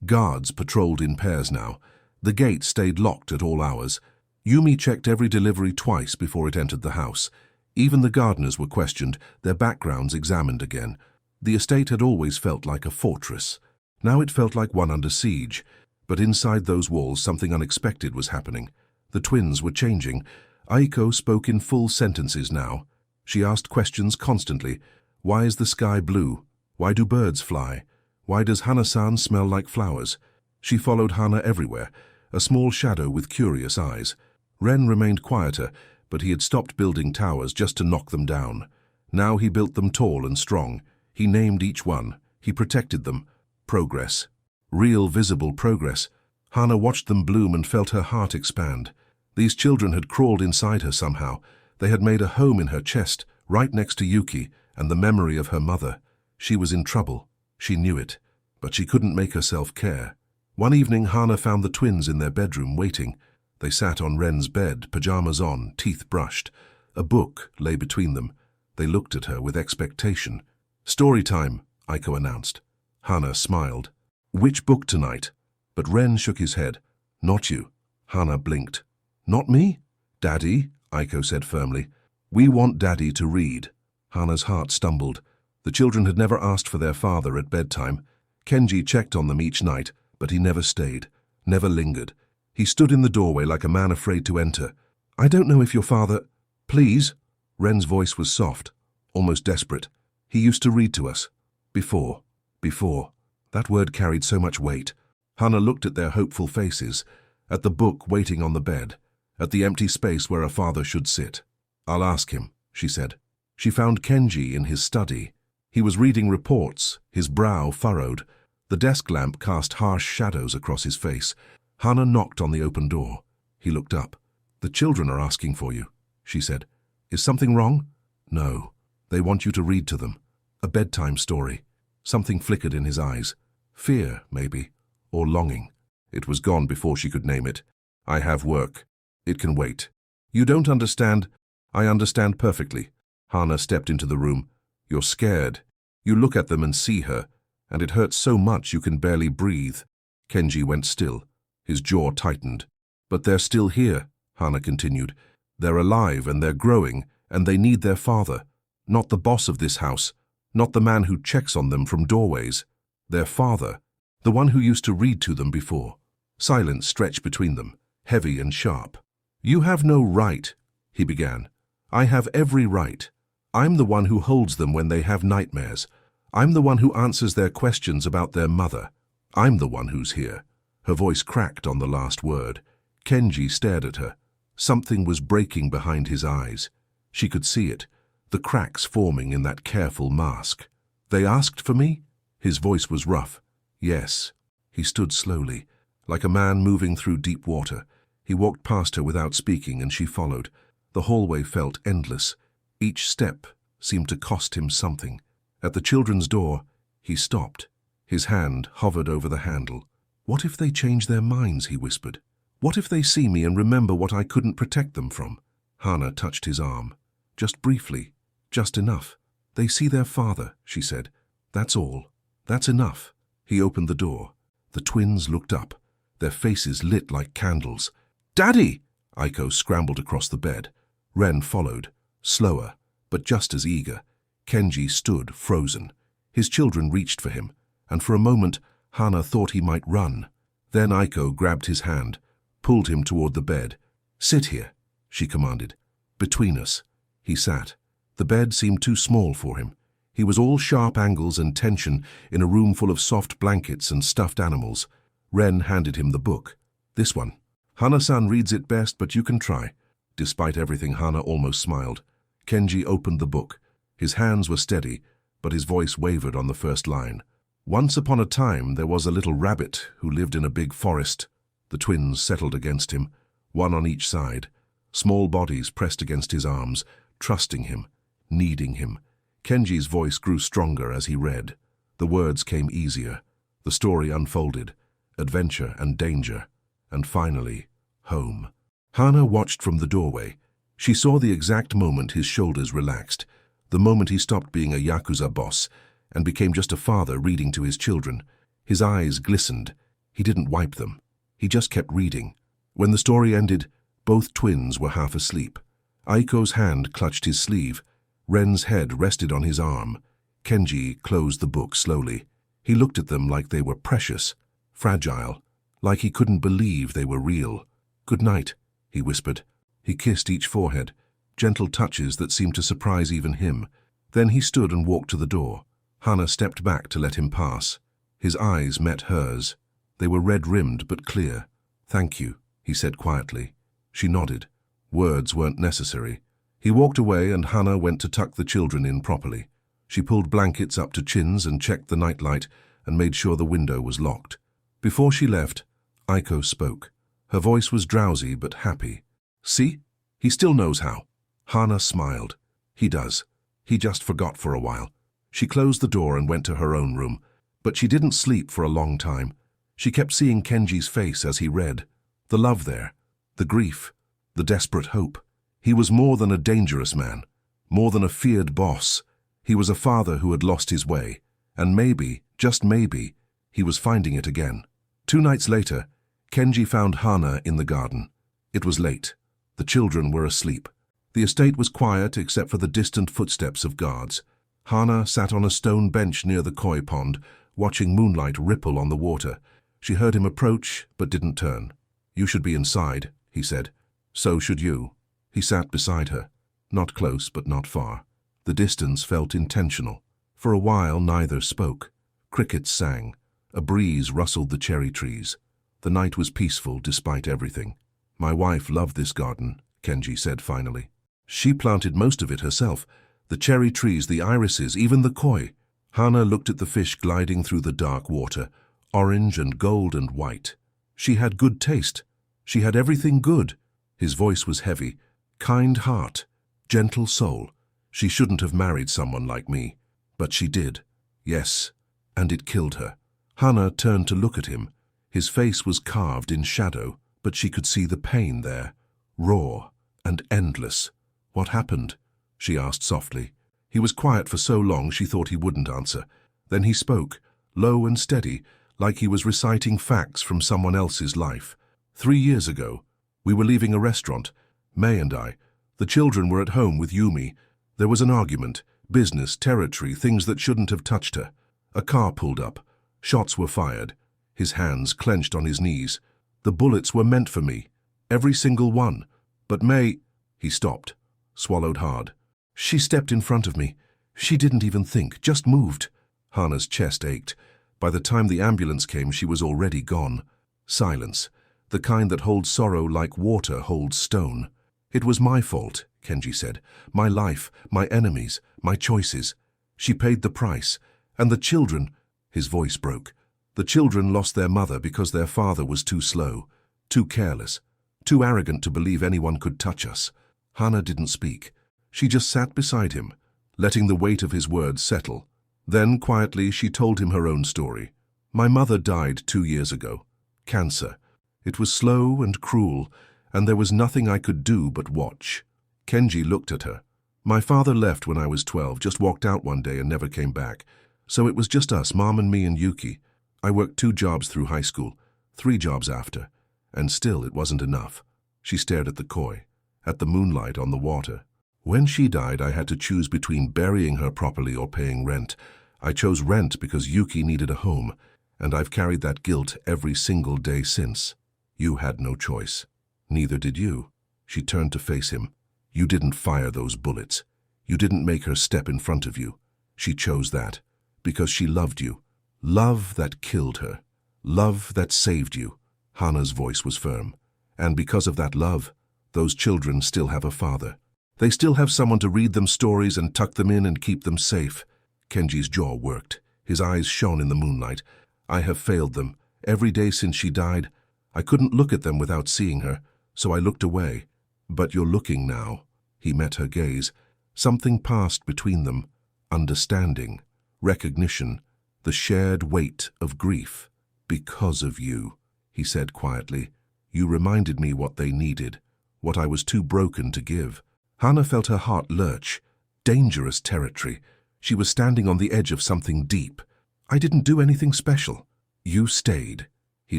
Speaker 1: Guards patrolled in pairs now. The gate stayed locked at all hours. Yumi checked every delivery twice before it entered the house. Even the gardeners were questioned, their backgrounds examined again. The estate had always felt like a fortress. Now it felt like one under siege. But inside those walls something unexpected was happening. The twins were changing. Aiko spoke in full sentences now. She asked questions constantly. Why is the sky blue? Why do birds fly? Why does Hana-san smell like flowers? She followed Hana everywhere, a small shadow with curious eyes. Ren remained quieter, but he had stopped building towers just to knock them down. Now he built them tall and strong. He named each one. He protected them. Progress. Real visible progress. Hana watched them bloom and felt her heart expand. These children had crawled inside her somehow. They had made a home in her chest, right next to Yuki and the memory of her mother. She was in trouble. She knew it, but she couldn't make herself care. One evening, Hana found the twins in their bedroom waiting. They sat on Ren's bed, pajamas on, teeth brushed. A book lay between them. They looked at her with expectation. "Story time," Aiko announced. Hana smiled. "Which book tonight?" But Ren shook his head. "Not you." Hana blinked. "Not me?" "Daddy," Aiko said firmly. "We want Daddy to read." Hana's heart stumbled. The children had never asked for their father at bedtime. Kenji checked on them each night, but he never stayed, never lingered. He stood in the doorway like a man afraid to enter. "I don't know if your father—" "Please." Ren's voice was soft, almost desperate. "He used to read to us. Before. Before." That word carried so much weight. Hana looked at their hopeful faces, at the book waiting on the bed, at the empty space where a father should sit. "I'll ask him," she said. She found Kenji in his study. He was reading reports, his brow furrowed. The desk lamp cast harsh shadows across his face. Hana knocked on the open door. He looked up. "The children are asking for you," she said. "Is something wrong?" "No. They want you to read to them. A bedtime story." Something flickered in his eyes. Fear, maybe, or longing. It was gone before she could name it. "I have work. It can wait." "You don't understand." "I understand perfectly." Hana stepped into the room. "You're scared. You look at them and see her, and it hurts so much you can barely breathe." Kenji went still. His jaw tightened. "But they're still here," Hana continued. "They're alive and they're growing, and they need their father. Not the boss of this house, not the man who checks on them from doorways. Their father, the one who used to read to them before." Silence stretched between them, heavy and sharp. "You have no right," he began. "I have every right. I'm the one who holds them when they have nightmares. I'm the one who answers their questions about their mother. I'm the one who's here." Her voice cracked on the last word. Kenji stared at her. Something was breaking behind his eyes. She could see it, the cracks forming in that careful mask. "They asked for me?" His voice was rough. "Yes." He stood slowly, like a man moving through deep water. He walked past her without speaking, and she followed. The hallway felt endless. Each step seemed to cost him something. At the children's door, he stopped. His hand hovered over the handle. "What if they change their minds?" he whispered. "What if they see me and remember what I couldn't protect them from?" Hana touched his arm. "Just briefly. Just enough." "They see their father," she said. "That's all. That's enough." He opened the door. The twins looked up, their faces lit like candles. "Daddy!" Aiko scrambled across the bed. Ren followed, slower, but just as eager. Kenji stood frozen. His children reached for him, and for a moment Hana thought he might run. Then Aiko grabbed his hand, pulled him toward the bed. "Sit here," she commanded. Between us. He sat. The bed seemed too small for him. He was all sharp angles and tension in a room full of soft blankets and stuffed animals. Ren handed him the book. "This one. Hana-san reads it best, but you can try." Despite everything, Hana almost smiled. Kenji opened the book. His hands were steady, but his voice wavered on the first line. "Once upon a time, there was a little rabbit who lived in a big forest." The twins settled against him, one on each side. Small bodies pressed against his arms, trusting him, needing him. Kenji's voice grew stronger as he read. The words came easier. The story unfolded. Adventure and danger. And finally, home. Hana watched from the doorway. She saw the exact moment his shoulders relaxed, the moment he stopped being a Yakuza boss and became just a father reading to his children. His eyes glistened. He didn't wipe them. He just kept reading. When the story ended, both twins were half asleep. Aiko's hand clutched his sleeve. Ren's head rested on his arm. Kenji closed the book slowly. He looked at them like they were precious, fragile, like he couldn't believe they were real. "Good night," he whispered. He kissed each forehead, gentle touches that seemed to surprise even him. Then he stood and walked to the door. Hana stepped back to let him pass. His eyes met hers. They were red-rimmed but clear. "Thank you," he said quietly. She nodded. Words weren't necessary. He walked away and Hana went to tuck the children in properly. She pulled blankets up to chins and checked the nightlight and made sure the window was locked. Before she left, Aiko spoke. Her voice was drowsy but happy. "See? He still knows how." Hana smiled. "He does. He just forgot for a while." She closed the door and went to her own room. But she didn't sleep for a long time. She kept seeing Kenji's face as he read. The love there, the grief, the desperate hope. He was more than a dangerous man, more than a feared boss. He was a father who had lost his way, and maybe, just maybe, he was finding it again. 2 nights later, Kenji found Hana in the garden. It was late. The children were asleep. The estate was quiet except for the distant footsteps of guards. Hana sat on a stone bench near the koi pond, watching moonlight ripple on the water. She heard him approach, but didn't turn. "You should be inside," he said. "So should you." He sat beside her. Not close, but not far. The distance felt intentional. For a while, neither spoke. Crickets sang. A breeze rustled the cherry trees. The night was peaceful despite everything. "My wife loved this garden," Kenji said finally. "She planted most of it herself. The cherry trees, the irises, even the koi." Hana looked at the fish gliding through the dark water, orange and gold and white. She had good taste. She had everything good. His voice was heavy. "Kind heart, gentle soul. She shouldn't have married someone like me. But she did. Yes, and it killed her." Hana turned to look at him. His face was carved in shadow, but she could see the pain there, raw and endless. "What happened?" she asked softly. He was quiet for so long she thought he wouldn't answer. Then he spoke, low and steady, like he was reciting facts from someone else's life. 3 years ago, we were leaving a restaurant, May and I. The children were at home with Yumi. There was an argument, business, territory, things that shouldn't have touched her. A car pulled up. Shots were fired. His hands clenched on his knees. The bullets were meant for me. Every single one. But May... He stopped, swallowed hard. "She stepped in front of me. She didn't even think, just moved." Hana's chest ached. By the time the ambulance came, she was already gone. Silence, the kind that holds sorrow like water holds stone. "It was my fault," Kenji said. "My life, my enemies, my choices. She paid the price. And the children..." His voice broke. "The children lost their mother because their father was too slow, too careless, too arrogant to believe anyone could touch us." Hana didn't speak. She just sat beside him, letting the weight of his words settle. Then, quietly, she told him her own story. "My mother died 2 years ago. Cancer. It was slow and cruel, and there was nothing I could do but watch." Kenji looked at her. "My father left when I was 12, just walked out one day and never came back. So it was just us, Mom and me and Yuki. I worked 2 jobs through high school, 3 jobs after, and still it wasn't enough." She stared at the koi, at the moonlight on the water. "When she died, I had to choose between burying her properly or paying rent. I chose rent because Yuki needed a home, and I've carried that guilt every single day since. You had no choice. Neither did you." She turned to face him. "You didn't fire those bullets. You didn't make her step in front of you. She chose that because she loved you. Love that killed her. Love that saved you." Hana's voice was firm. "And because of that love, those children still have a father. They still have someone to read them stories and tuck them in and keep them safe." Kenji's jaw worked. His eyes shone in the moonlight. "I have failed them. Every day since she died, I couldn't look at them without seeing her, so I looked away. But you're looking now." He met her gaze. Something passed between them. understanding, recognition, the shared weight of grief. "Because of you," he said quietly. "You reminded me what they needed, what I was too broken to give." Hana felt her heart lurch. Dangerous territory. She was standing on the edge of something deep. "I didn't do anything special." "You stayed." He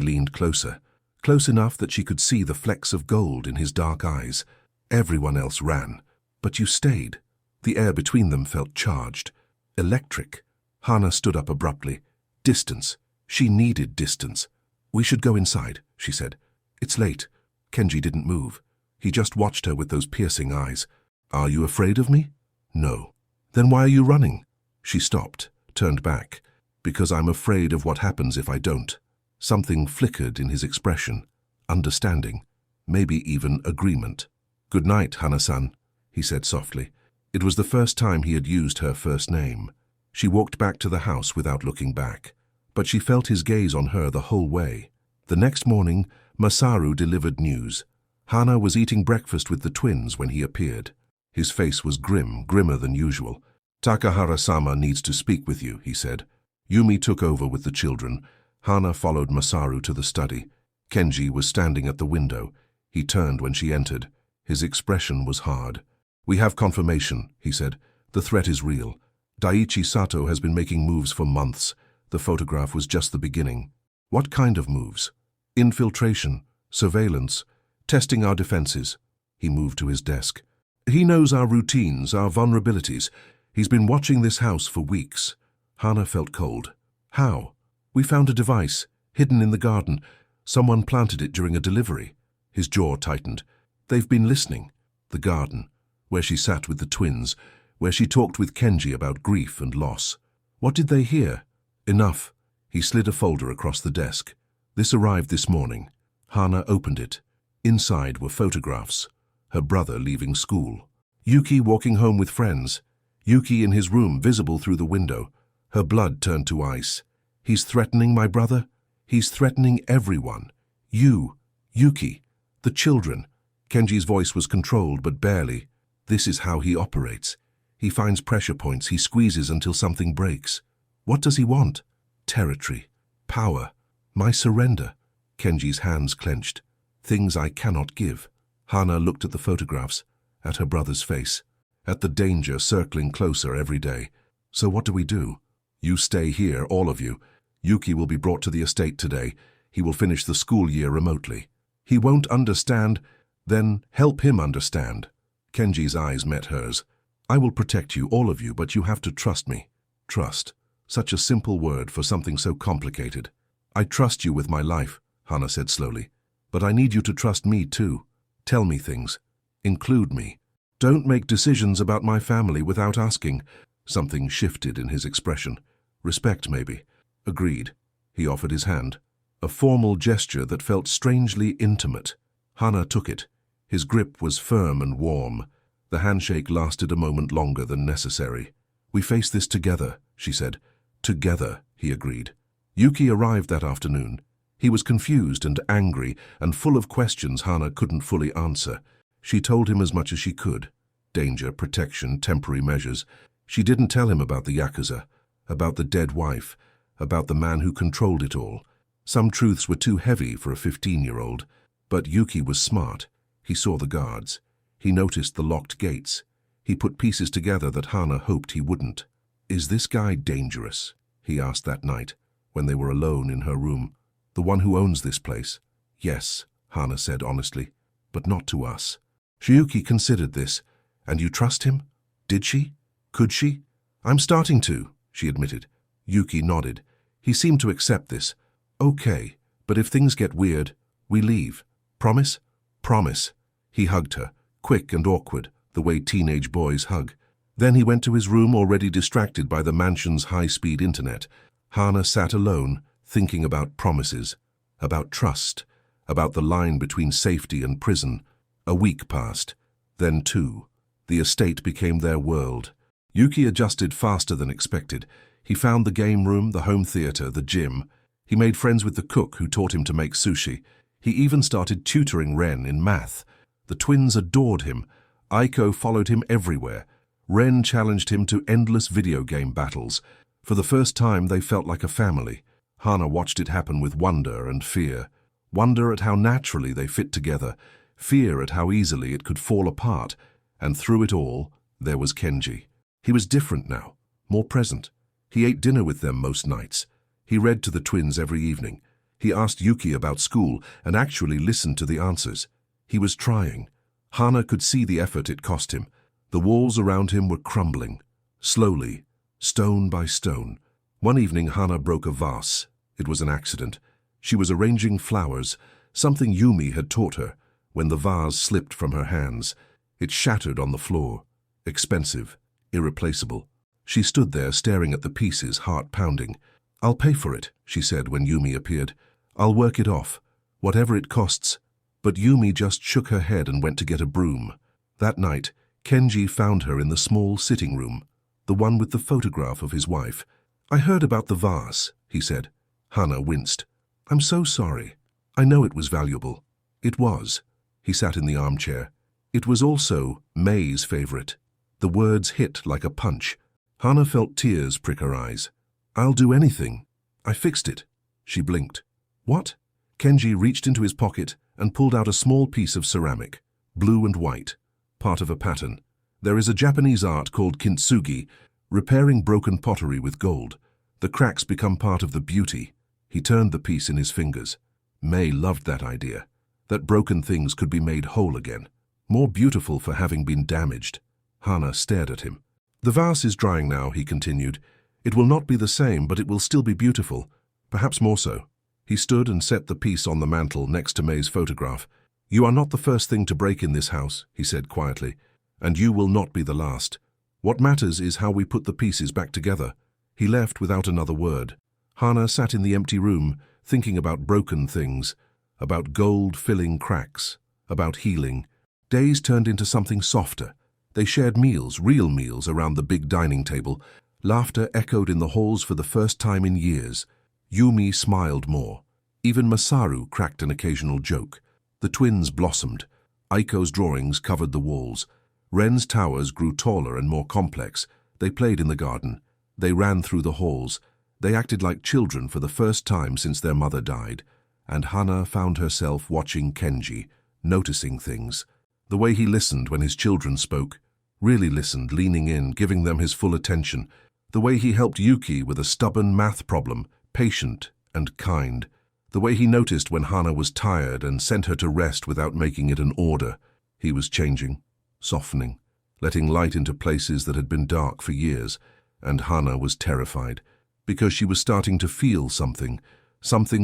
Speaker 1: leaned closer, close enough that she could see the flecks of gold in his dark eyes. "Everyone else ran, but you stayed." The air between them felt charged, electric. Hana stood up abruptly. Distance. She needed distance. "We should go inside," she said. "It's late." Kenji didn't move. He just watched her with those piercing eyes. "Are you afraid of me?" "No." "Then why are you running?" She stopped, turned back. "Because I'm afraid of what happens if I don't." Something flickered in his expression. Understanding. Maybe even agreement. "Good night, Hana-san," he said softly. It was the first time he had used her first name. She walked back to the house without looking back. But she felt his gaze on her the whole way. The next morning, Masaru delivered news. Hana was eating breakfast with the twins when he appeared. His face was grim, grimmer than usual. "Takahara-sama needs to speak with you," he said. Yumi took over with the children. Hana followed Masaru to the study. Kenji was standing at the window. He turned when she entered. His expression was hard. "We have confirmation," he said. "The threat is real. Daiichi Sato has been making moves for months. The photograph was just the beginning." "What kind of moves?" "Infiltration, surveillance, testing our defenses." He moved to his desk. "He knows our routines, our vulnerabilities. He's been watching this house for weeks." Hana felt cold. "How?" "We found a device, hidden in the garden. Someone planted it during a delivery." His jaw tightened. "They've been listening." The garden, where she sat with the twins, where she talked with Kenji about grief and loss. What did they hear? "Enough." He slid a folder across the desk. "This arrived this morning." Hana opened it. Inside were photographs. Her brother leaving school. Yuki walking home with friends. Yuki in his room, visible through the window. Her blood turned to ice. "He's threatening my brother? He's threatening everyone. You, Yuki, the children." Kenji's voice was controlled, but barely. "This is how he operates. He finds pressure points, he squeezes until something breaks." "What does he want?" "Territory. Power. My surrender." Kenji's hands clenched. "Things I cannot give." Hana looked at the photographs, at her brother's face, at the danger circling closer every day. "So what do we do?" "You stay here, all of you. Yuki will be brought to the estate today. He will finish the school year remotely." "He won't understand." "Then help him understand." Kenji's eyes met hers. "I will protect you, all of you, but you have to trust me." Trust. Such a simple word for something so complicated. "I trust you with my life," Hana said slowly. "But I need you to trust me too. Tell me things. Include me. Don't make decisions about my family without asking." Something shifted in his expression. "Respect, maybe." "Agreed." He offered his hand. A formal gesture that felt strangely intimate. Hana took it. His grip was firm and warm. The handshake lasted a moment longer than necessary. "We face this together," she said. "Together," he agreed. Yuki arrived that afternoon. He was confused and angry and full of questions Hana couldn't fully answer. She told him as much as she could. Danger, protection, temporary measures. She didn't tell him about the Yakuza, about the dead wife, about the man who controlled it all. Some truths were too heavy for a 15-year-old. But Yuki was smart. He saw the guards. He noticed the locked gates. He put pieces together that Hana hoped he wouldn't. "Is this guy dangerous?" he asked that night, when they were alone in her room. "The one who owns this place?" "Yes," Hana said honestly, "but not to us." Shiyuki considered this. "And you trust him?" Did she? Could she? "I'm starting to," she admitted. Yuki nodded. He seemed to accept this. "Okay, but if things get weird, we leave. Promise?" "Promise." He hugged her, quick and awkward, the way teenage boys hug. Then he went to his room, already distracted by the mansion's high-speed internet. Hana sat alone, thinking about promises, about trust, about the line between safety and prison. A week passed, then two. The estate became their world. Yuki adjusted faster than expected. He found the game room, the home theater, the gym. He made friends with the cook who taught him to make sushi. He even started tutoring Ren in math. The twins adored him. Aiko followed him everywhere. Ren challenged him to endless video game battles. For the first time, they felt like a family. Hana watched it happen with wonder and fear. Wonder at how naturally they fit together, fear at how easily it could fall apart, and through it all, there was Kenji. He was different now, more present. He ate dinner with them most nights. He read to the twins every evening. He asked Yuki about school and actually listened to the answers. He was trying. Hana could see the effort it cost him. The walls around him were crumbling, slowly, stone by stone. One evening, Hana broke a vase. It was an accident. She was arranging flowers, something Yumi had taught her, when the vase slipped from her hands. It shattered on the floor. Expensive, irreplaceable. She stood there staring at the pieces, heart pounding. "I'll pay for it," she said when Yumi appeared. "I'll work it off, whatever it costs." But Yumi just shook her head and went to get a broom. That night, Kenji found her in the small sitting room, the one with the photograph of his wife. "I heard about the vase," he said. Hana winced. "I'm so sorry. I know it was valuable." It was. He sat in the armchair. It was also May's favorite. The words hit like a punch. Hana felt tears prick her eyes. "I'll do anything. I fixed it." She blinked. "What?" Kenji reached into his pocket and pulled out a small piece of ceramic, blue and white, part of a pattern. There is a Japanese art called kintsugi, repairing broken pottery with gold. The cracks become part of the beauty. He turned the piece in his fingers. May loved that idea, that broken things could be made whole again, more beautiful for having been damaged. Hana stared at him. "The vase is drying now," he continued. "It will not be the same, but it will still be beautiful, perhaps more so." He stood and set the piece on the mantel next to May's photograph. "You are not the first thing to break in this house," he said quietly, "and you will not be the last. What matters is how we put the pieces back together." He left without another word. Hana sat in the empty room, thinking about broken things, about gold-filling cracks, about healing. Days turned into something softer. They shared meals, real meals, around the big dining table. Laughter echoed in the halls for the first time in years. Yumi smiled more. Even Masaru cracked an occasional joke. The twins blossomed. Aiko's drawings covered the walls. Ren's towers grew taller and more complex. They played in the garden. They ran through the halls. They acted like children for the first time since their mother died. And Hana found herself watching Kenji, noticing things. The way he listened when his children spoke, really listened, leaning in, giving them his full attention. The way he helped Yuki with a stubborn math problem, patient and kind. The way he noticed when Hana was tired and sent her to rest without making it an order. He was changing, softening, letting light into places that had been dark for years. And Hana was terrified, because she was starting to feel something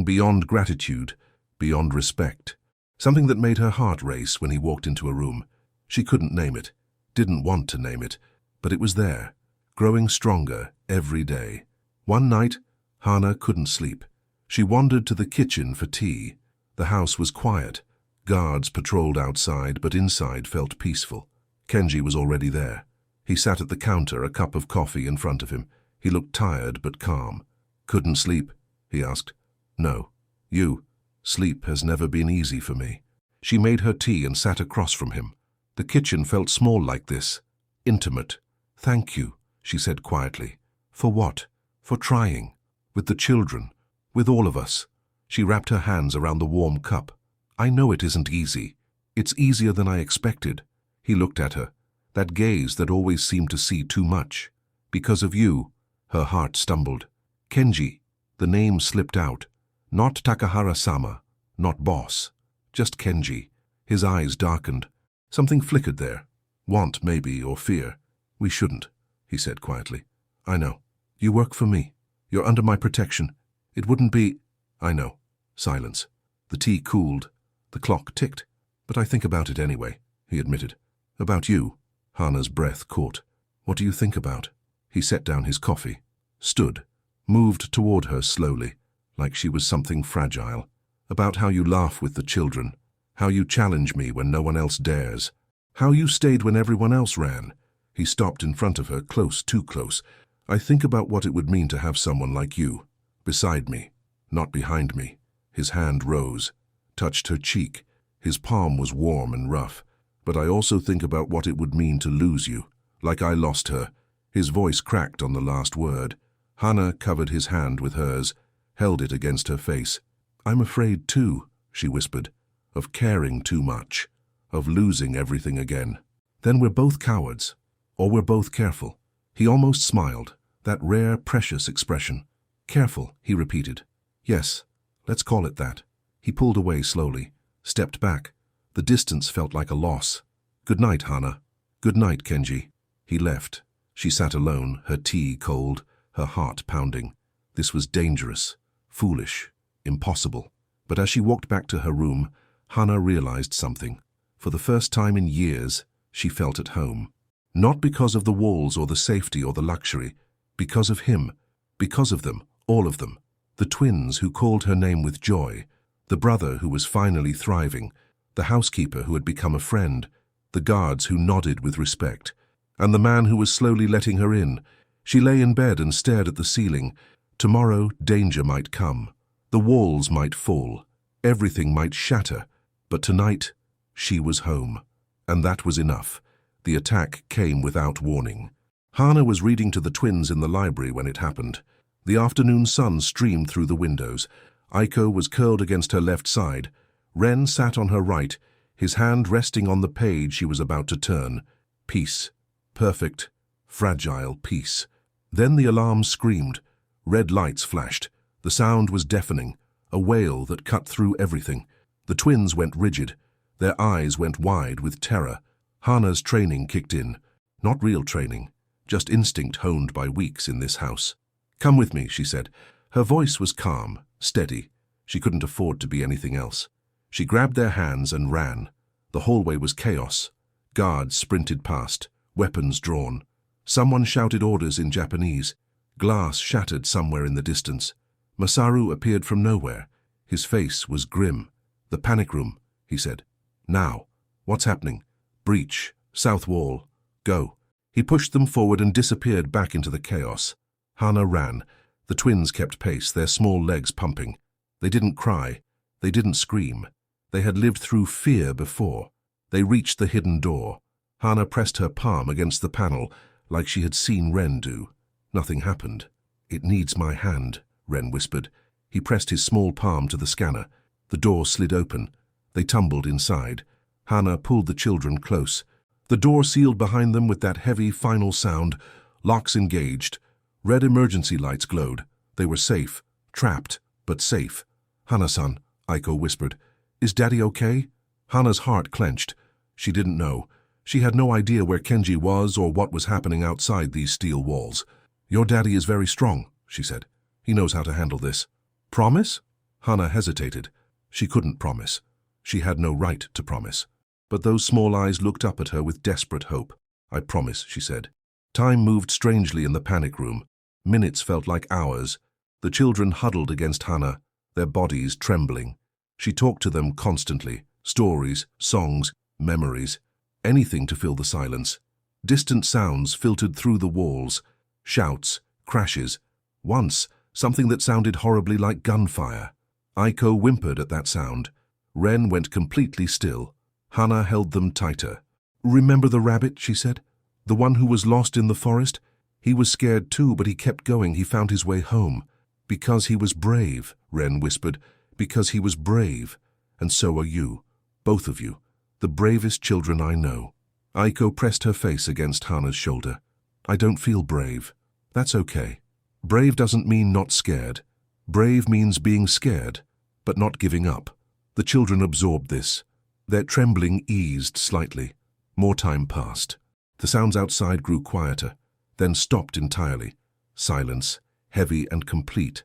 Speaker 1: beyond gratitude, beyond respect. Something that made her heart race when he walked into a room. She couldn't name it, didn't want to name it, but it was there, growing stronger every day. One night, Hana couldn't sleep. She wandered to the kitchen for tea. The house was quiet. Guards patrolled outside, but inside felt peaceful. Kenji was already there. He sat at the counter, a cup of coffee in front of him. He looked tired but calm. "Couldn't sleep?" he asked. "No. You? Sleep has never been easy for me." She made her tea and sat across from him. The kitchen felt small like this, intimate. "Thank you," she said quietly. "For what?" "For trying. With the children. With all of us." She wrapped her hands around the warm cup. "I know it isn't easy. It's easier than I expected." He looked at her, that gaze that always seemed to see too much. "Because of you." Her heart stumbled. "Kenji." The name slipped out. Not Takahara-sama, not boss. Just Kenji. His eyes darkened. Something flickered there. Want, maybe, or fear. "We shouldn't," he said quietly. "I know. You work for me. You're under my protection. It wouldn't be—" "I know." Silence. The tea cooled. The clock ticked. "But I think about it anyway," he admitted. "About you." Hana's breath caught. "What do you think about?" He set down his coffee, stood, moved toward her slowly, like she was something fragile. "About how you laugh with the children, how you challenge me when no one else dares, how you stayed when everyone else ran." He stopped in front of her, close, too close. "I think about what it would mean to have someone like you, beside me, not behind me." His hand rose, touched her cheek. His palm was warm and rough. "But I also think about what it would mean to lose you. Like I lost her. His voice cracked on the last word. Hannah covered his hand with hers, held it against her face. I'm afraid too, she whispered, of caring too much, of losing everything again. Then we're both cowards, or we're both careful. He almost smiled, that rare, precious expression. Careful, he repeated. Yes, let's call it that. He pulled away slowly, stepped back. The distance felt like a loss. Good night, Hannah. Good night, Kenji. He left. She sat alone, her tea cold, her heart pounding. This was dangerous, foolish, impossible. But as she walked back to her room, Hannah realized something. For the first time in years, she felt at home. Not because of the walls or the safety or the luxury, because of him, because of them, all of them. The twins who called her name with joy, the brother who was finally thriving, the housekeeper who had become a friend, the guards who nodded with respect, and the man who was slowly letting her in. She lay in bed and stared at the ceiling. Tomorrow, danger might come. The walls might fall. Everything might shatter. But tonight, she was home. And that was enough. The attack came without warning. Hannah was reading to the twins in the library when it happened. The afternoon sun streamed through the windows. Aiko was curled against her left side. Ren sat on her right, his hand resting on the page she was about to turn. Peace. Perfect, fragile peace. Then the alarm screamed. Red lights flashed. The sound was deafening, a wail that cut through everything. The twins went rigid. Their eyes went wide with terror. Hannah's training kicked in. Not real training, just instinct honed by weeks in this house. Come with me, she said. Her voice was calm, steady. She couldn't afford to be anything else. She grabbed their hands and ran. The hallway was chaos. Guards sprinted past, weapons drawn. Someone shouted orders in Japanese. Glass shattered somewhere in the distance. Masaru appeared from nowhere. His face was grim. The panic room, he said. Now. What's happening? Breach. South wall. Go. He pushed them forward and disappeared back into the chaos. Hannah ran. The twins kept pace, their small legs pumping. They didn't cry. They didn't scream. They had lived through fear before. They reached the hidden door. Hannah pressed her palm against the panel, like she had seen Ren do. Nothing happened. It needs my hand, Ren whispered. He pressed his small palm to the scanner. The door slid open. They tumbled inside. Hannah pulled the children close. The door sealed behind them with that heavy final sound. Locks engaged. Red emergency lights glowed. They were safe. Trapped, but safe. Hannah-san, Aiko whispered. Is Daddy okay? Hannah's heart clenched. She didn't know. She had no idea where Kenji was or what was happening outside these steel walls. Your daddy is very strong, she said. He knows how to handle this. Promise? Hannah hesitated. She couldn't promise. She had no right to promise. But those small eyes looked up at her with desperate hope. I promise, she said. Time moved strangely in the panic room. Minutes felt like hours. The children huddled against Hannah, their bodies trembling. She talked to them constantly. Stories, songs, memories. Anything to fill the silence. Distant sounds filtered through the walls. Shouts, crashes. Once, something that sounded horribly like gunfire. Aiko whimpered at that sound. Ren went completely still. Hannah held them tighter. Remember the rabbit, she said? The one who was lost in the forest? He was scared too, but he kept going. He found his way home. Because he was brave, Ren whispered. Because he was brave. And so are you. Both of you. The bravest children I know. Aiko pressed her face against Hannah's shoulder. I don't feel brave. That's okay. Brave doesn't mean not scared. Brave means being scared, but not giving up. The children absorbed this. Their trembling eased slightly. More time passed. The sounds outside grew quieter, then stopped entirely. Silence, heavy and complete.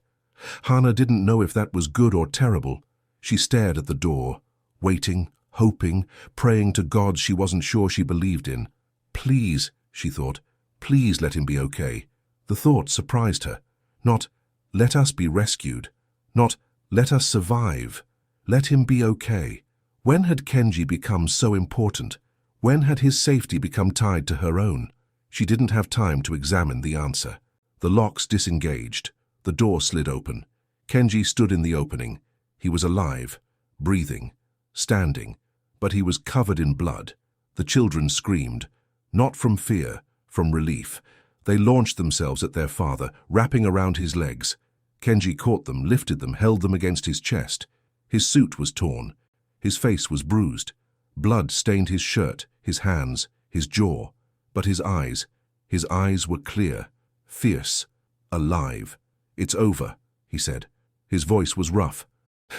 Speaker 1: Hannah didn't know if that was good or terrible. She stared at the door, waiting, hoping, praying to gods she wasn't sure she believed in. Please, she thought, please let him be okay. The thought surprised her. Not, let us be rescued. Not, let us survive. Let him be okay. When had Kenji become so important? When had his safety become tied to her own? She didn't have time to examine the answer. The locks disengaged. The door slid open. Kenji stood in the opening. He was alive, breathing, standing, but he was covered in blood. The children screamed, not from fear, from relief. They launched themselves at their father, wrapping around his legs. Kenji caught them, lifted them, held them against his chest. His suit was torn. His face was bruised. Blood stained his shirt, his hands, his jaw. But his eyes were clear, fierce, alive. "It's over," he said. His voice was rough.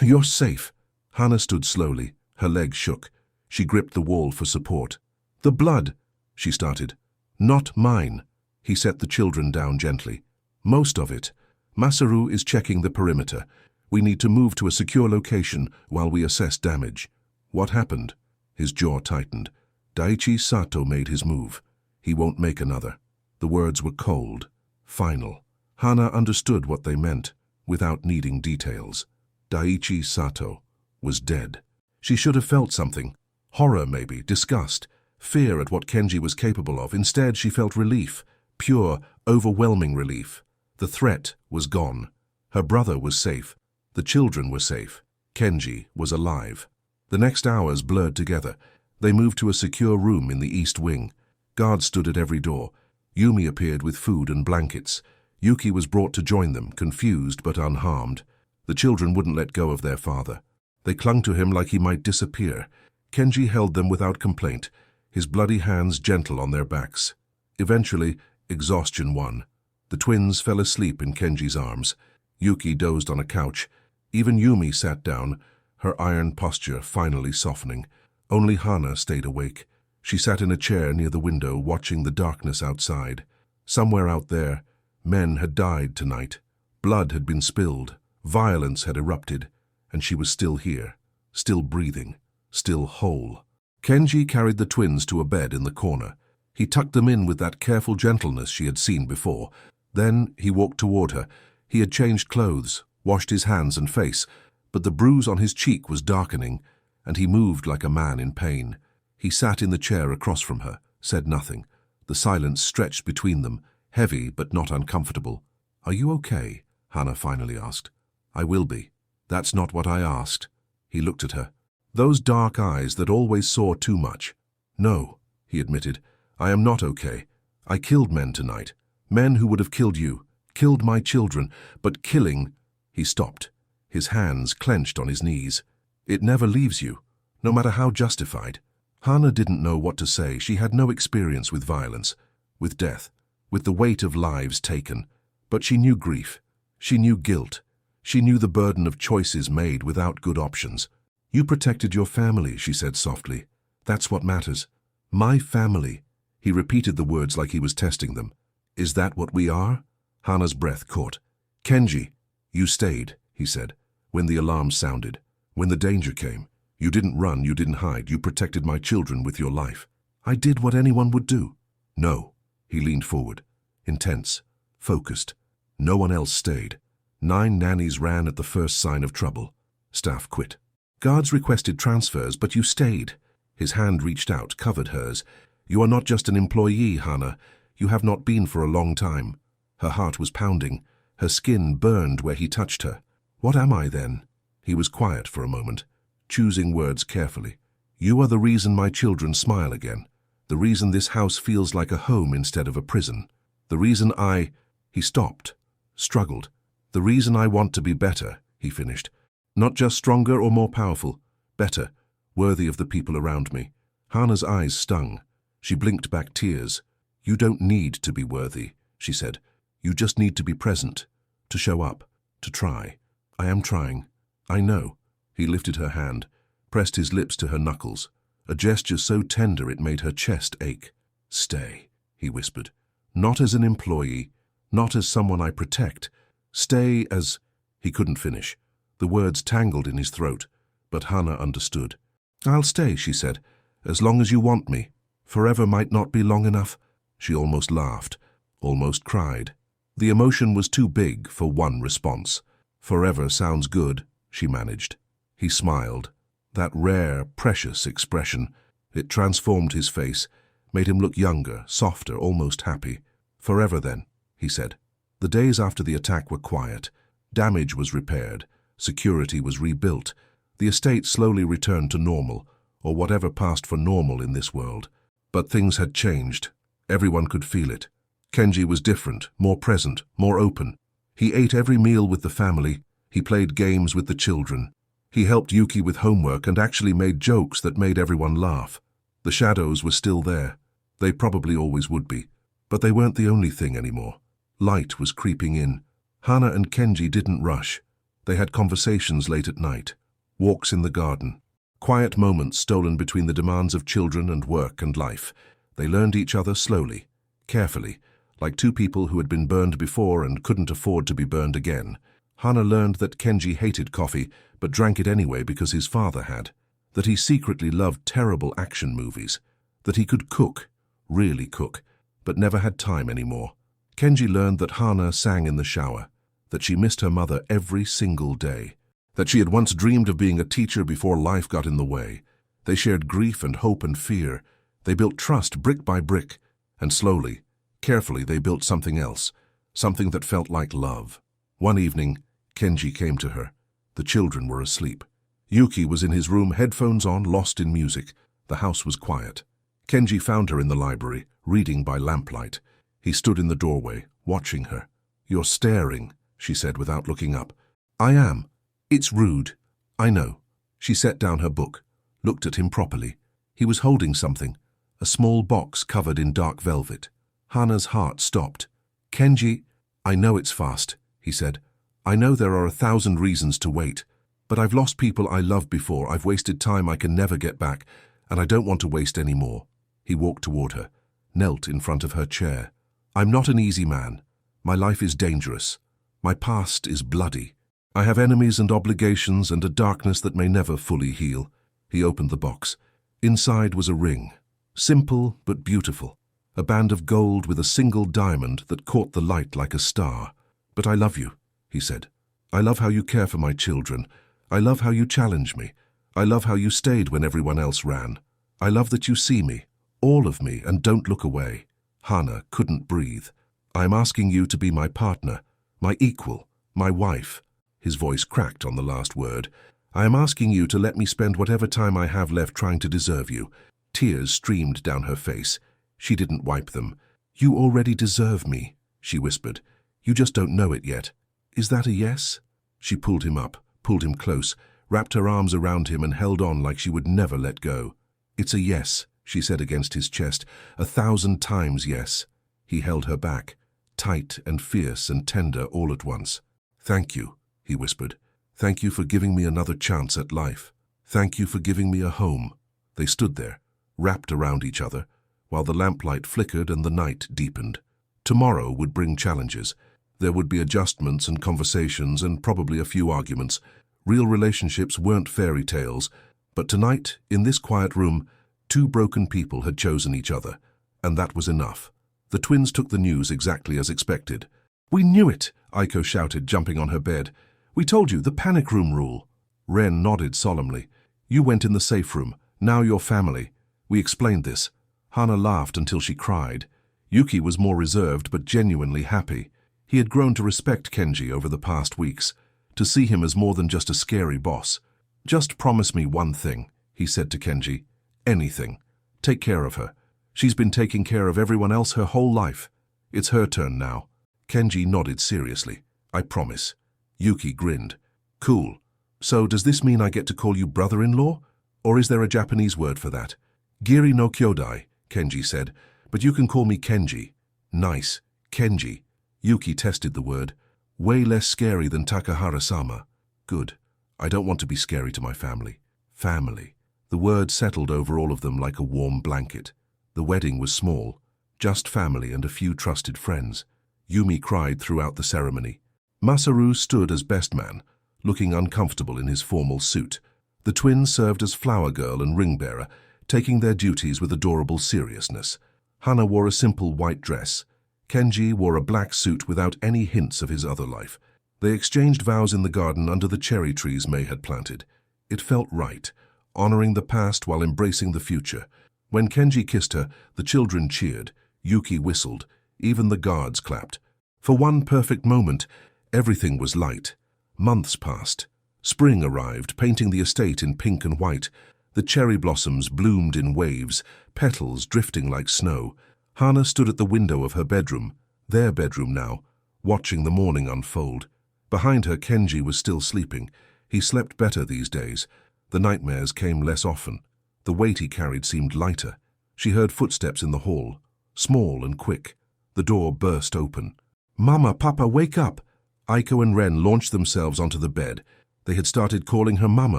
Speaker 1: "You're safe." Hana stood slowly. Her legs shook. She gripped the wall for support. "The blood," she started. "Not mine." He set the children down gently. "Most of it. Masaru is checking the perimeter. We need to move to a secure location while we assess damage." "What happened?" His jaw tightened. Daichi Sato made his move. He won't make another. The words were cold, final. Hana understood what they meant, without needing details. Daichi Sato was dead. She should have felt something. Horror, maybe, disgust, fear at what Kenji was capable of. Instead, she felt relief, pure, overwhelming relief. The threat was gone. Her brother was safe. The children were safe. Kenji was alive. The next hours blurred together. They moved to a secure room in the east wing. Guards stood at every door. Yumi appeared with food and blankets. Yuki was brought to join them, confused but unharmed. The children wouldn't let go of their father. They clung to him like he might disappear. Kenji held them without complaint, his bloody hands gentle on their backs. Eventually, exhaustion won. The twins fell asleep in Kenji's arms. Yuki dozed on a couch. Even Yumi sat down, her iron posture finally softening. Only Hana stayed awake. She sat in a chair near the window, watching the darkness outside. Somewhere out there, men had died tonight. Blood had been spilled. Violence had erupted. And she was still here, still breathing, still whole. Kenji carried the twins to a bed in the corner. He tucked them in with that careful gentleness she had seen before. Then he walked toward her. He had changed clothes, washed his hands and face, but the bruise on his cheek was darkening, and he moved like a man in pain. He sat in the chair across from her, said nothing. The silence stretched between them, heavy but not uncomfortable. "Are you okay?" Hana finally asked. "I will be." "That's not what I asked." He looked at her. Those dark eyes that always saw too much. "No," he admitted. "I am not okay. I killed men tonight. Men who would have killed you, killed my children, but killing—" He stopped, his hands clenched on his knees. "It never leaves you, no matter how justified." Hana didn't know what to say. She had no experience with violence, with death, with the weight of lives taken. But she knew grief. She knew guilt. She knew the burden of choices made without good options. "You protected your family," she said softly. "That's what matters." "My family." He repeated the words like he was testing them. "Is that what we are?" Hana's breath caught. "Kenji, you stayed," he said, "when the alarm sounded, when the danger came. You didn't run, you didn't hide, you protected my children with your life." "I did what anyone would do." "No." He leaned forward, intense, focused. "No one else stayed. 9 nannies ran at the first sign of trouble. Staff quit. Guards requested transfers, but you stayed." His hand reached out, covered hers. "You are not just an employee, Hana. You have not been for a long time." Her heart was pounding. Her skin burned where he touched her. "What am I then?" He was quiet for a moment, choosing words carefully. "You are the reason my children smile again. The reason this house feels like a home instead of a prison. The reason I—" He stopped, struggled. "The reason I want to be better," he finished. "Not just stronger or more powerful, better, worthy of the people around me." Hana's eyes stung. She blinked back tears. "You don't need to be worthy," she said. "You just need to be present, to show up, to try." "I am trying. I know." He lifted her hand, pressed his lips to her knuckles, a gesture so tender it made her chest ache. "Stay," he whispered. "Not as an employee, not as someone I protect. Stay as—" He couldn't finish. The words tangled in his throat, but Hana understood. "I'll stay," she said, "as long as you want me. Forever might not be long enough." She almost laughed, almost cried. The emotion was too big for one response. "Forever sounds good," she managed. He smiled. That rare, precious expression. It transformed his face, made him look younger, softer, almost happy. "Forever then," he said. The days after the attack were quiet. Damage was repaired. Security was rebuilt. The estate slowly returned to normal, or whatever passed for normal in this world. But things had changed. Everyone could feel it. Kenji was different, more present, more open. He ate every meal with the family. He played games with the children. He helped Yuki with homework and actually made jokes that made everyone laugh. The shadows were still there. They probably always would be. But they weren't the only thing anymore. Light was creeping in. Hana and Kenji didn't rush. They had conversations late at night. Walks in the garden. Quiet moments stolen between the demands of children and work and life. They learned each other slowly, carefully, like two people who had been burned before and couldn't afford to be burned again. Hana learned that Kenji hated coffee, but drank it anyway because his father had. That he secretly loved terrible action movies. That he could cook, really cook, but never had time anymore. Kenji learned that Hana sang in the shower. That she missed her mother every single day. That she had once dreamed of being a teacher before life got in the way. They shared grief and hope and fear. They built trust brick by brick. And slowly, carefully, they built something else. Something that felt like love. One evening, Kenji came to her. The children were asleep. Yuki was in his room, headphones on, lost in music. The house was quiet. Kenji found her in the library, reading by lamplight. He stood in the doorway, watching her. "You're staring," she said without looking up. "I am. It's rude. I know." She set down her book, looked at him properly. He was holding something, a small box covered in dark velvet. Hana's heart stopped. "Kenji, I know it's fast," he said. "I know there are 1,000 reasons to wait. But I've lost people I loved before. I've wasted time I can never get back, and I don't want to waste any more." He walked toward her, knelt in front of her chair. "I'm not an easy man. My life is dangerous. My past is bloody. I have enemies and obligations and a darkness that may never fully heal." He opened the box. Inside was a ring, simple but beautiful, a band of gold with a single diamond that caught the light like a star. "But I love you," he said. "I love how you care for my children. I love how you challenge me. I love how you stayed when everyone else ran. I love that you see me, all of me, and don't look away." Hana couldn't breathe. "I'm asking you to be my partner, my equal, my wife." His voice cracked on the last word. "I am asking you to let me spend whatever time I have left trying to deserve you." Tears streamed down her face. She didn't wipe them. "You already deserve me," she whispered. "You just don't know it yet. Is that a yes?" She pulled him up, pulled him close, wrapped her arms around him and held on like she would never let go. "It's a yes," she said against his chest, 1,000 times yes. He held her back, tight and fierce and tender all at once. "Thank you," he whispered. "Thank you for giving me another chance at life. Thank you for giving me a home." They stood there, wrapped around each other, while the lamplight flickered and the night deepened. Tomorrow would bring challenges. There would be adjustments and conversations and probably a few arguments. Real relationships weren't fairy tales, but tonight, in this quiet room, two broken people had chosen each other, and that was enough. The twins took the news exactly as expected. "We knew it!" Aiko shouted, jumping on her bed. "We told you, the panic room rule." Ren nodded solemnly. "You went in the safe room. Now you're family. We explained this." Hana laughed until she cried. Yuki was more reserved but genuinely happy. He had grown to respect Kenji over the past weeks, to see him as more than just a scary boss. "Just promise me one thing," he said to Kenji. "Anything. Take care of her. She's been taking care of everyone else her whole life. It's her turn now." Kenji nodded seriously. "I promise." Yuki grinned. "Cool. So does this mean I get to call you brother-in-law? Or is there a Japanese word for that?" "Giri no kyodai," Kenji said, "but you can call me Kenji." "Nice. Kenji." Yuki tested the word. "Way less scary than Takahara-sama." "Good. I don't want to be scary to my family." Family. The word settled over all of them like a warm blanket. The wedding was small, just family and a few trusted friends. Yumi cried throughout the ceremony. Masaru stood as best man, looking uncomfortable in his formal suit. The twins served as flower girl and ring bearer, taking their duties with adorable seriousness. Hana wore a simple white dress. Kenji wore a black suit without any hints of his other life. They exchanged vows in the garden under the cherry trees May had planted. It felt right, honoring the past while embracing the future. When Kenji kissed her, the children cheered. Yuki whistled. Even the guards clapped. For one perfect moment, everything was light. Months passed. Spring arrived, painting the estate in pink and white. The cherry blossoms bloomed in waves, petals drifting like snow. Hana stood at the window of her bedroom, their bedroom now, watching the morning unfold. Behind her, Kenji was still sleeping. He slept better these days. The nightmares came less often. The weight he carried seemed lighter. She heard footsteps in the hall, small and quick. The door burst open. "Mama, Papa, wake up!" Aiko and Ren launched themselves onto the bed. They had started calling her Mama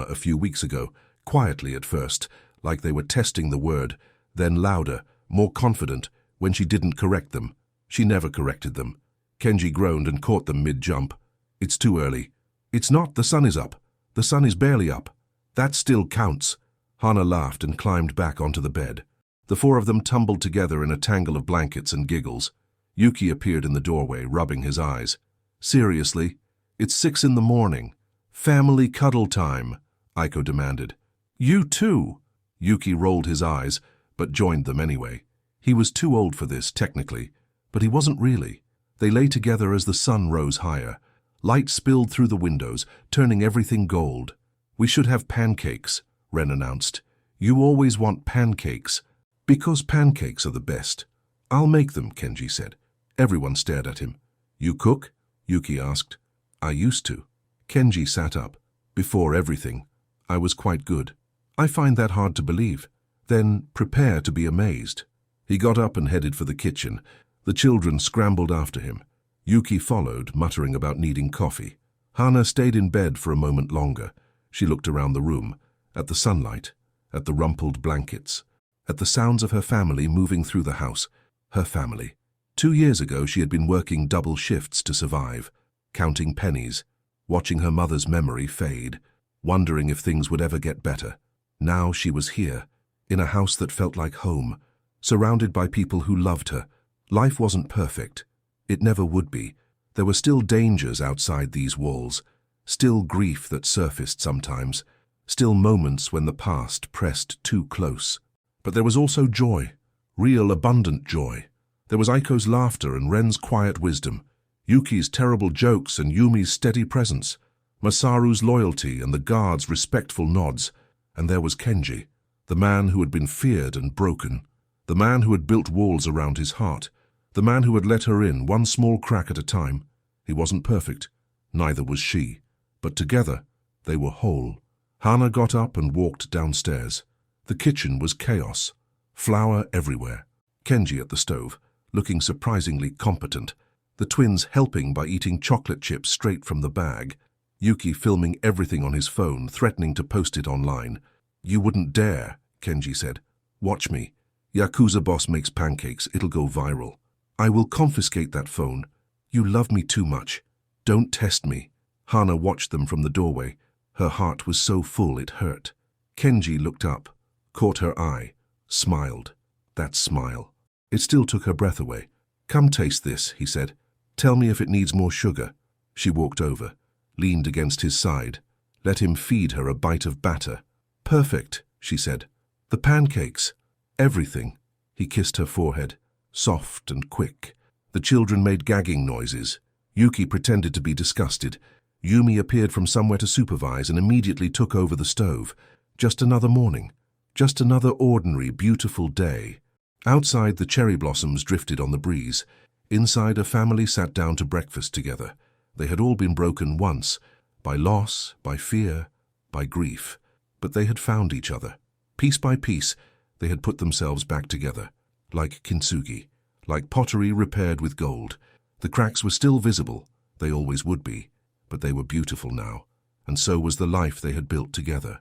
Speaker 1: a few weeks ago, quietly at first, like they were testing the word, then louder, more confident, when she didn't correct them. She never corrected them. Kenji groaned and caught them mid-jump. "It's too early." "It's not, the sun is up. The sun is barely up." "That still counts." Hana laughed and climbed back onto the bed. The four of them tumbled together in a tangle of blankets and giggles. Yuki appeared in the doorway, rubbing his eyes. "Seriously? It's 6 in the morning. Family cuddle time," Aiko demanded. "You too." Yuki rolled his eyes, but joined them anyway. He was too old for this, technically, but he wasn't really. They lay together as the sun rose higher. Light spilled through the windows, turning everything gold. "We should have pancakes," Ren announced. "You always want pancakes." "Because pancakes are the best." "I'll make them," Kenji said. Everyone stared at him. "You cook?" Yuki asked. "I used to." Kenji sat up. "Before everything. I was quite good." "I find that hard to believe." "Then prepare to be amazed." He got up and headed for the kitchen. The children scrambled after him. Yuki followed, muttering about needing coffee. Hana stayed in bed for a moment longer. She looked around the room, at the sunlight, at the rumpled blankets, at the sounds of her family moving through the house. Her family. 2 years ago she had been working double shifts to survive, counting pennies, watching her mother's memory fade, wondering if things would ever get better. Now she was here, in a house that felt like home, surrounded by people who loved her. Life wasn't perfect. It never would be. There were still dangers outside these walls, still grief that surfaced sometimes, still moments when the past pressed too close. But there was also joy, real abundant joy. There was Aiko's laughter and Ren's quiet wisdom, Yuki's terrible jokes and Yumi's steady presence, Masaru's loyalty and the guards' respectful nods. And there was Kenji, the man who had been feared and broken, the man who had built walls around his heart, the man who had let her in one small crack at a time. He wasn't perfect, neither was she, but together they were whole. Hana got up and walked downstairs. The kitchen was chaos, flour everywhere. Kenji at the stove, looking surprisingly competent, the twins helping by eating chocolate chips straight from the bag, Yuki filming everything on his phone, threatening to post it online. "You wouldn't dare," Kenji said. "Watch me. Yakuza boss makes pancakes, it'll go viral. I will confiscate that phone. You love me too much. Don't test me." Hana watched them from the doorway. Her heart was so full it hurt. Kenji looked up, caught her eye, smiled. That smile. It still took her breath away. "Come taste this," he said. "Tell me if it needs more sugar." She walked over, leaned against his side, let him feed her a bite of batter. "Perfect," she said. "The pancakes. Everything." He kissed her forehead, soft and quick. The children made gagging noises. Yuki pretended to be disgusted. Yumi appeared from somewhere to supervise and immediately took over the stove. Just another morning. Just another ordinary, beautiful day. Outside, the cherry blossoms drifted on the breeze. Inside, a family sat down to breakfast together. They had all been broken once, by loss, by fear, by grief. But they had found each other. Piece by piece, they had put themselves back together, like kintsugi, like pottery repaired with gold. The cracks were still visible, they always would be, but they were beautiful now, and so was the life they had built together.